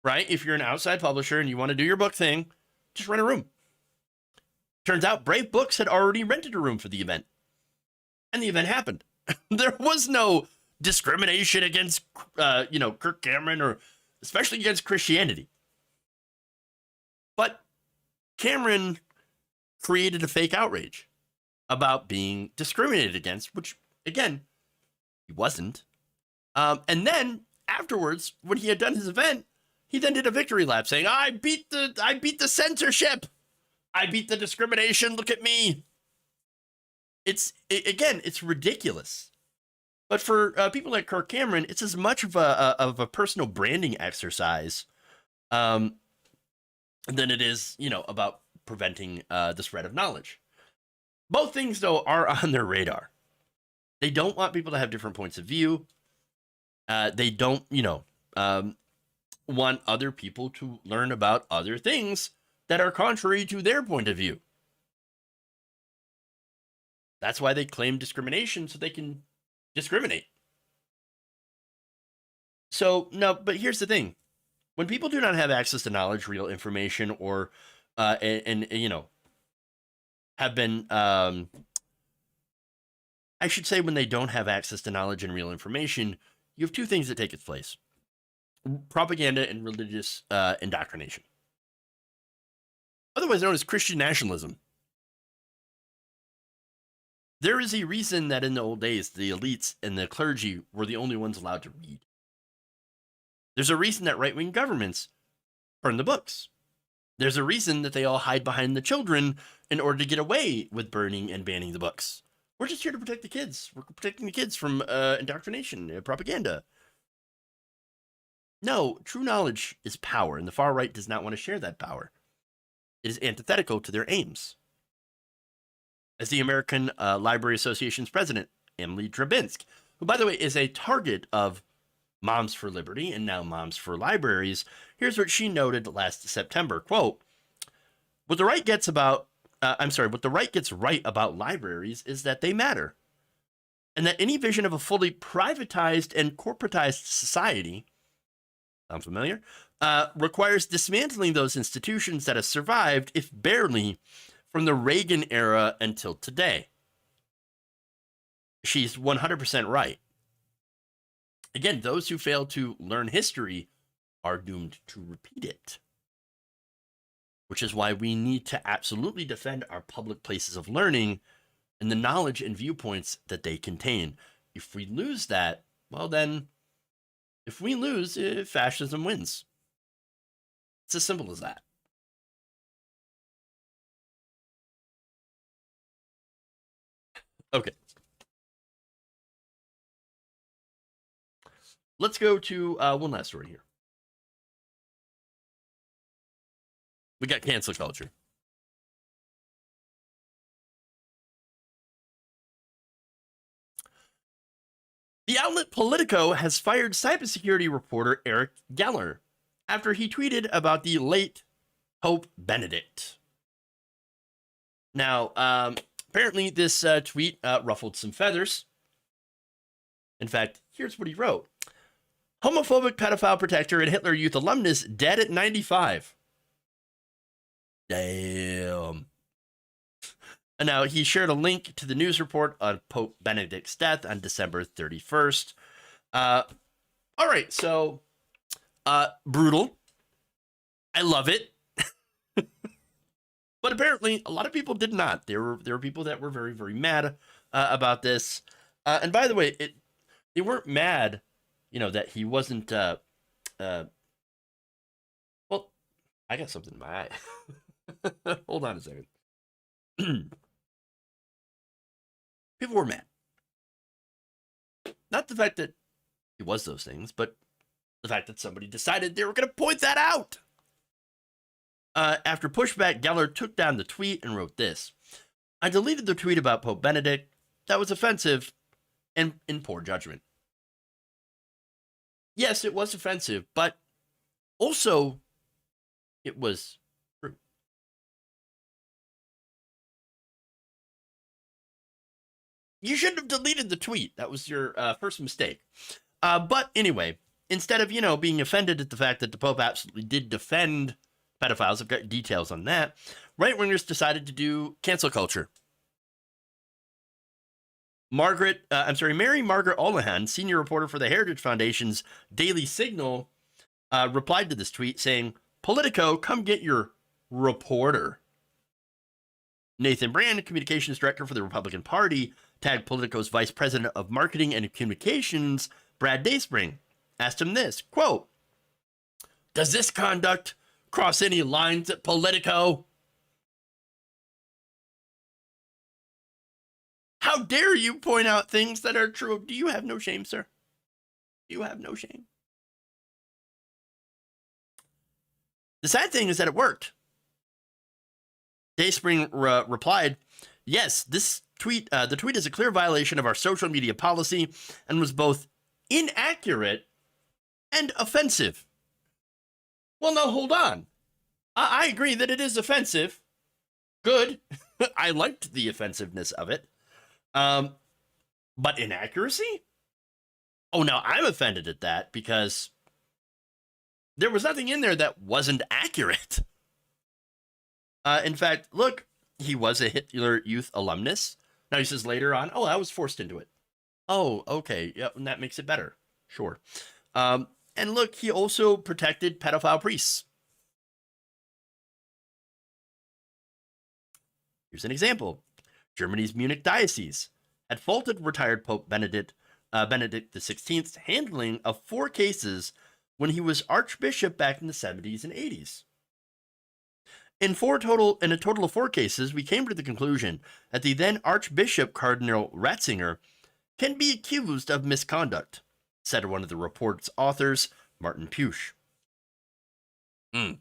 right? If you're an outside publisher and you want to do your book thing, just rent a room. Turns out Brave Books had already rented a room for the event, and the event happened. There was no discrimination against, Kirk Cameron, or especially against Christianity. But Cameron created a fake outrage about being discriminated against, which, again, he wasn't. And then afterwards, when he had done his event, he then did a victory lap saying, I beat the censorship. I beat the discrimination. Look at me. It's ridiculous. But for people like Kirk Cameron, it's as much of a personal branding exercise than it is, about preventing the spread of knowledge. Both things, though, are on their radar. They don't want people to have different points of view. They don't, want other people to learn about other things that are contrary to their point of view. That's why they claim discrimination, so they can discriminate. So, no, but here's the thing. When people do not have access to knowledge, real information, or, have been, I should say when they don't have access to knowledge and real information, you have two things that take its place: propaganda and religious indoctrination, otherwise known as Christian nationalism. There is a reason that in the old days, the elites and the clergy were the only ones allowed to read. There's a reason that right-wing governments burn the books. There's a reason that they all hide behind the children in order to get away with burning and banning the books. We're just here to protect the kids. We're protecting the kids from indoctrination and propaganda. No, true knowledge is power, and the far right does not want to share that power. It is antithetical to their aims. As the American Library Association's president, Emily Drabinsk, who, by the way, is a target of Moms for Liberty and now Moms for Libraries, here's what she noted last September, quote, what the right gets right about libraries is that they matter, and that any vision of a fully privatized and corporatized society, sound familiar, requires dismantling those institutions that have survived, if barely, from the Reagan era until today. She's 100% right. Again, those who fail to learn history are doomed to repeat it, which is why we need to absolutely defend our public places of learning and the knowledge and viewpoints that they contain. If we lose that, well then, if we lose, fascism wins. It's as simple as that. Okay. Let's go to one last story here. We got cancel culture. The outlet Politico has fired cybersecurity reporter Eric Geller after he tweeted about the late Pope Benedict. Now, apparently this tweet ruffled some feathers. In fact, here's what he wrote. Homophobic pedophile protector and Hitler Youth alumnus dead at 95. Damn. And now he shared a link to the news report on Pope Benedict's death on December 31st. All right, so brutal. I love it. But apparently a lot of people did not. There were people that were very, very mad about this. And by the way, they weren't mad, that he wasn't well, I got something in my eye. Hold on a second. People were mad. Not the fact that he was those things, but the fact that somebody decided they were going to point that out. After pushback, Geller took down the tweet and wrote this. I deleted the tweet about Pope Benedict. That was offensive and in poor judgment. Yes, it was offensive, but also it was true. You shouldn't have deleted the tweet. That was your first mistake. But anyway, instead of, being offended at the fact that the Pope absolutely did defend pedophiles, I've got details on that, right-wingers decided to do cancel culture. Mary Margaret Olahan, senior reporter for the Heritage Foundation's Daily Signal, replied to this tweet saying, Politico, come get your reporter. Nathan Brand, communications director for the Republican Party, tagged Politico's vice president of marketing and communications, Brad Dayspring, asked him this, quote, does this conduct cross any lines at Politico? How dare you point out things that are true? Do you have no shame, sir? Do you have no shame? The sad thing is that it worked. Dayspring replied, yes, this tweet, the tweet is a clear violation of our social media policy and was both inaccurate and offensive. Well, now hold on. I agree that it is offensive. Good. I liked the offensiveness of it. But inaccuracy? Oh, now I'm offended at that because there was nothing in there that wasn't accurate. In fact, look, he was a Hitler Youth alumnus. Now he says later on, oh, I was forced into it. Oh, okay. Yeah, and that makes it better. Sure. And look, he also protected pedophile priests. Here's an example. Germany's Munich diocese had faulted retired Pope Benedict XVI's handling of 4 cases when he was archbishop back in the 70s and 80s. In a total of 4 cases, we came to the conclusion that the then Archbishop Cardinal Ratzinger can be accused of misconduct, said one of the report's authors, Martin Pusch. 2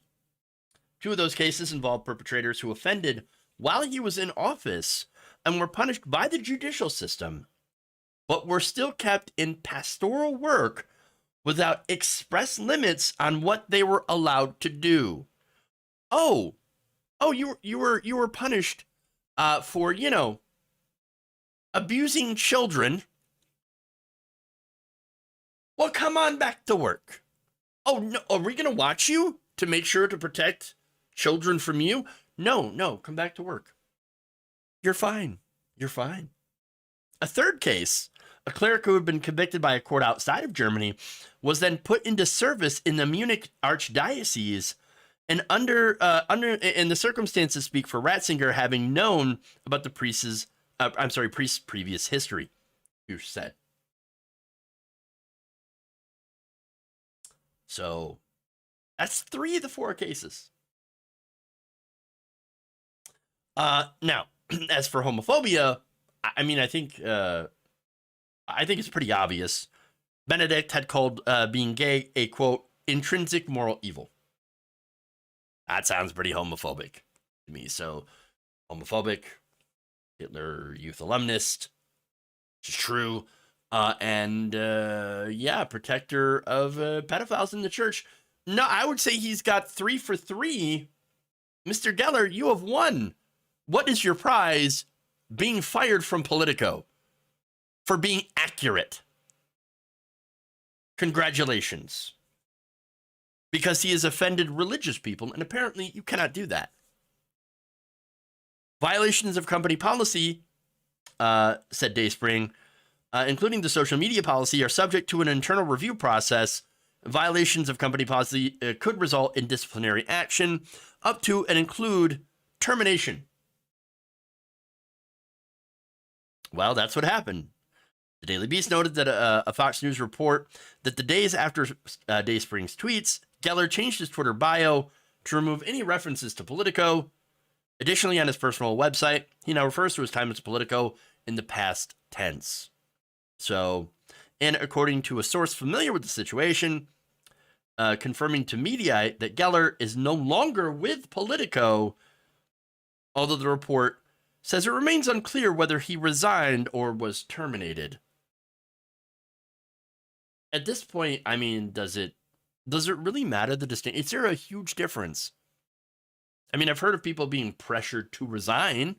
of those cases involved perpetrators who offended while he was in office and were punished by the judicial system, but were still kept in pastoral work without express limits on what they were allowed to do. Oh, you were punished for, abusing children. Well, come on back to work. Oh, no, are we going to watch you to make sure to protect children from you? No, come back to work. You're fine. You're fine. A third case, a cleric who had been convicted by a court outside of Germany, was then put into service in the Munich archdiocese, and and the circumstances speak for Ratzinger having known about the priest's previous history, you said. So that's 3 of the 4 cases. Now, as for homophobia, I mean, I think it's pretty obvious. Benedict had called being gay a, quote, intrinsic moral evil. That sounds pretty homophobic to me. So, homophobic, Hitler Youth alumnist, which is true, and protector of pedophiles in the church. No, I would say he's got 3 for 3. Mr. Geller, you have won. What is your prize? Being fired from Politico for being accurate. Congratulations. Because he has offended religious people, and apparently you cannot do that. Violations of company policy, said Dayspring, including the social media policy, are subject to an internal review process. Violations of company policy could result in disciplinary action, up to and include termination. Well, that's what happened. The Daily Beast noted that a Fox News report that the days after Dayspring's tweets, Geller changed his Twitter bio to remove any references to Politico. Additionally, on his personal website, he now refers to his time as Politico in the past tense. So, and according to a source familiar with the situation, confirming to Mediaite that Geller is no longer with Politico, although the report says it remains unclear whether he resigned or was terminated. At this point, I mean, does it really matter the distinction? Is there a huge difference? I mean, I've heard of people being pressured to resign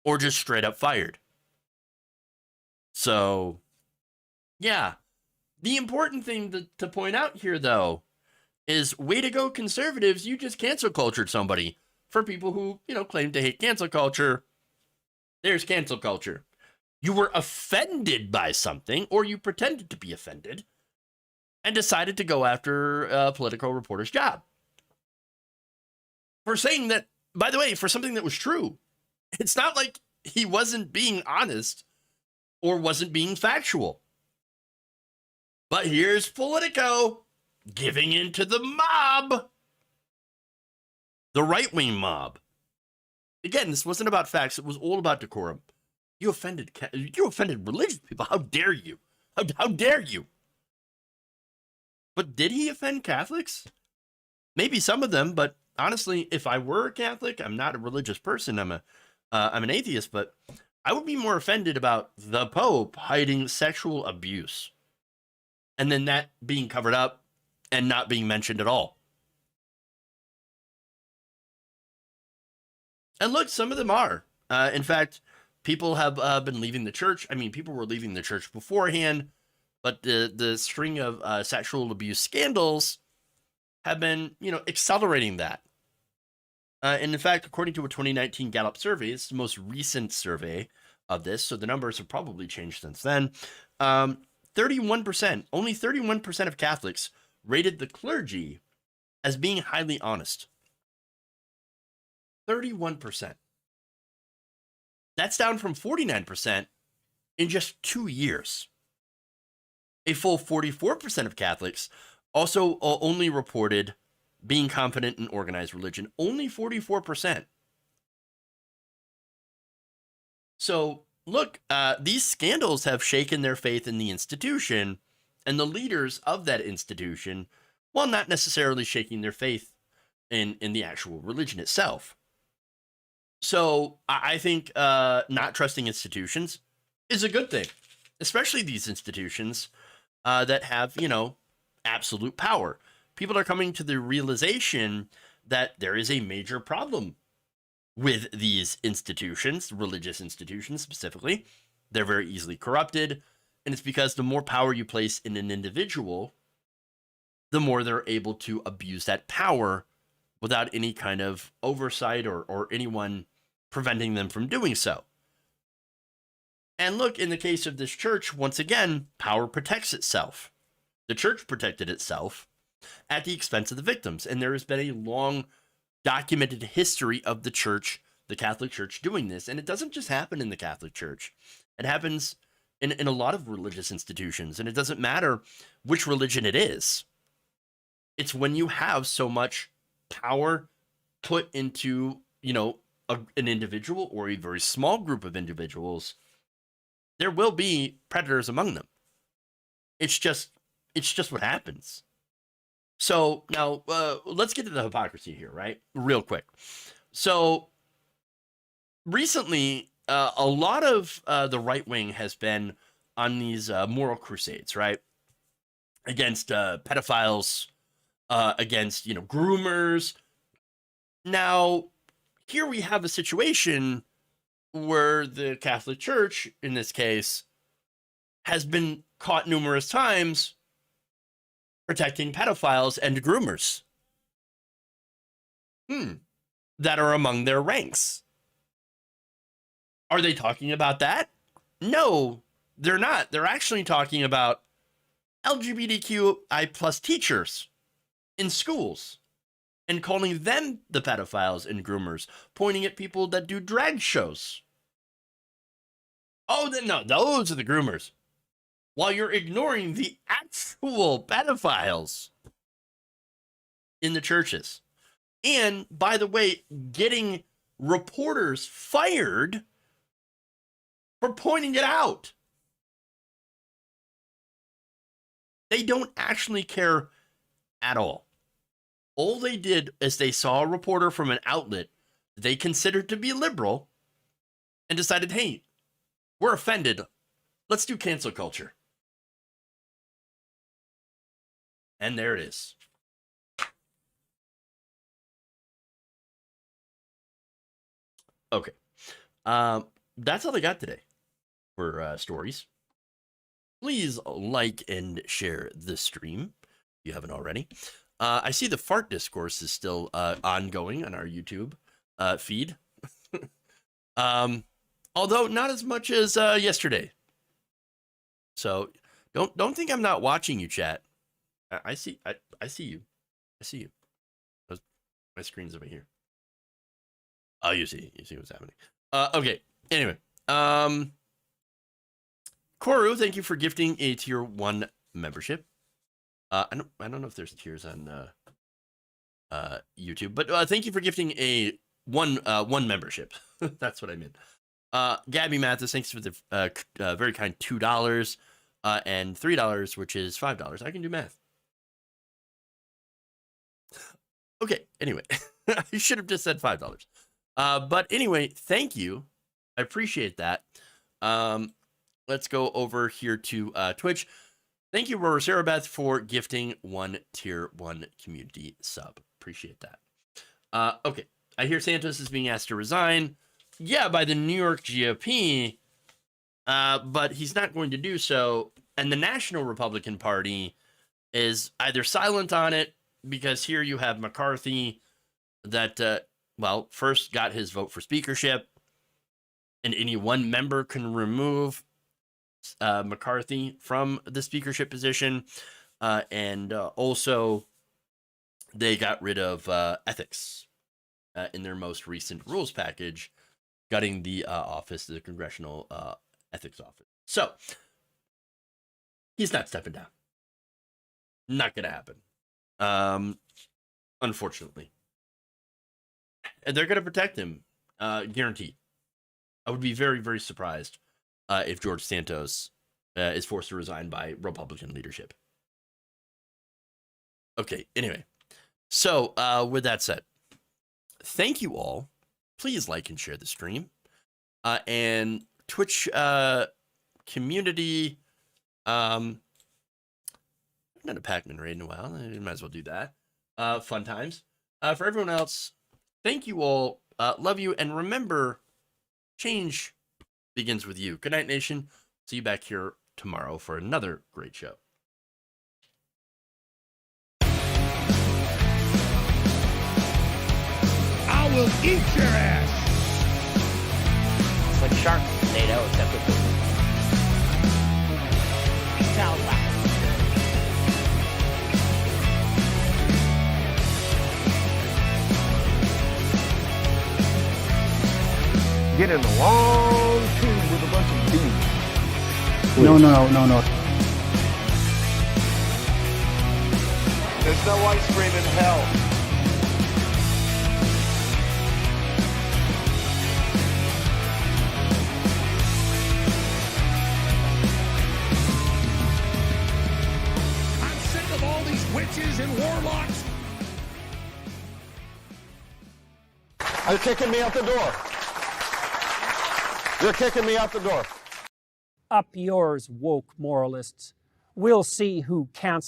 or just straight up fired. So, yeah. The important thing to point out here, though, is way to go, conservatives. You just cancel cultured somebody. For people who, claim to hate cancel culture, there's cancel culture. You were offended by something, or you pretended to be offended, and decided to go after a Politico reporter's job. For saying that, by the way, for something that was true. It's not like he wasn't being honest or wasn't being factual. But here's Politico giving in to the mob. The right-wing mob. Again, this wasn't about facts. It was all about decorum. You offended religious people. How dare you? How dare you? But did he offend Catholics? Maybe some of them, but honestly, if I were a Catholic, I'm not a religious person. I'm an atheist, but I would be more offended about the Pope hiding sexual abuse, and then that being covered up and not being mentioned at all. And look, some of them are. In fact, people have been leaving the church. I mean, people were leaving the church beforehand, but the string of sexual abuse scandals have been, accelerating that. And in fact, according to a 2019 Gallup survey, it's the most recent survey of this, so the numbers have probably changed since then. 31%, only 31% of Catholics rated the clergy as being highly honest. 31%. That's down from 49% in just 2 years. A full 44% of Catholics also only reported being confident in organized religion. Only 44%. So, look, these scandals have shaken their faith in the institution and the leaders of that institution, while not necessarily shaking their faith in the actual religion itself. So, I think not trusting institutions is a good thing, especially these institutions that have, absolute power. People are coming to the realization that there is a major problem with these institutions, religious institutions specifically. They're very easily corrupted, and it's because the more power you place in an individual, the more they're able to abuse that power without any kind of oversight or anyone preventing them from doing so. And look, in the case of this church, once again, power protects itself. The church protected itself at the expense of the victims. And there has been a long documented history of the church, the Catholic Church, doing this. And it doesn't just happen in the Catholic Church. It happens in a lot of religious institutions. And it doesn't matter which religion it is. It's when you have so much power put into, an individual or a very small group of individuals, there will be predators among them. It's just what happens. So now let's get to the hypocrisy here, right? Real quick. So recently, a lot of the right wing has been on these moral crusades, right? Against pedophiles, against, groomers. Now, here we have a situation where the Catholic Church, in this case, has been caught numerous times protecting pedophiles and groomers that are among their ranks. Are they talking about that? No, they're not. They're actually talking about LGBTQI plus teachers in schools and calling them the pedophiles and groomers, pointing at people that do drag shows. Oh, no, those are the groomers. While you're ignoring the actual pedophiles in the churches. And, by the way, getting reporters fired for pointing it out. They don't actually care at all. All they did is they saw a reporter from an outlet they considered to be liberal and decided, hey, we're offended. Let's do cancel culture. And there it is. Okay. That's all I got today for stories. Please like and share the stream if you haven't already. I see the fart discourse is still ongoing on our YouTube feed. Although not as much as yesterday. So don't think I'm not watching you, chat. I see you. I see you. My screen's over here. Oh, you see what's happening. Okay. Anyway, Koru, thank you for gifting a tier 1 membership. I don't know if there's tiers on YouTube, but thank you for gifting a one membership. That's what I meant. Gabby Mathis, thanks for the very kind $2 and $3, which is $5. I can do math. Okay, anyway, I should have just said $5. But anyway, thank you. I appreciate that. Let's go over here to Twitch. Thank you, Rover Sarah Beth, for gifting 1 tier 1 community sub. Appreciate that. Okay, I hear Santos is being asked to resign. Yeah, by the New York GOP, but he's not going to do so. And the National Republican Party is either silent on it, because here you have McCarthy that, first got his vote for speakership, and any one member can remove McCarthy from the speakership position, and also they got rid of ethics in their most recent rules package, gutting the office, the Congressional Ethics Office. So he's not stepping down. Not going to happen. Unfortunately. And they're going to protect him, guaranteed. I would be very, very surprised if George Santos is forced to resign by Republican leadership. Okay, anyway. So, with that said, thank you all. Please like and share the stream. And Twitch community, I'm not a Pac-Man raid in a while. I might as well do that. Fun times. For everyone else, thank you all. Love you. And remember, change begins with you. Good night, nation. See you back here tomorrow for another great show. I will eat your ass. It's like Sharknado, except with sound wax. Get in a long tube with a bunch of demons. No. There's no ice cream in hell. I'm sick of all these witches and warlocks. You're kicking me out the door. You're kicking me out the door. Up yours, woke moralists. We'll see who cancels.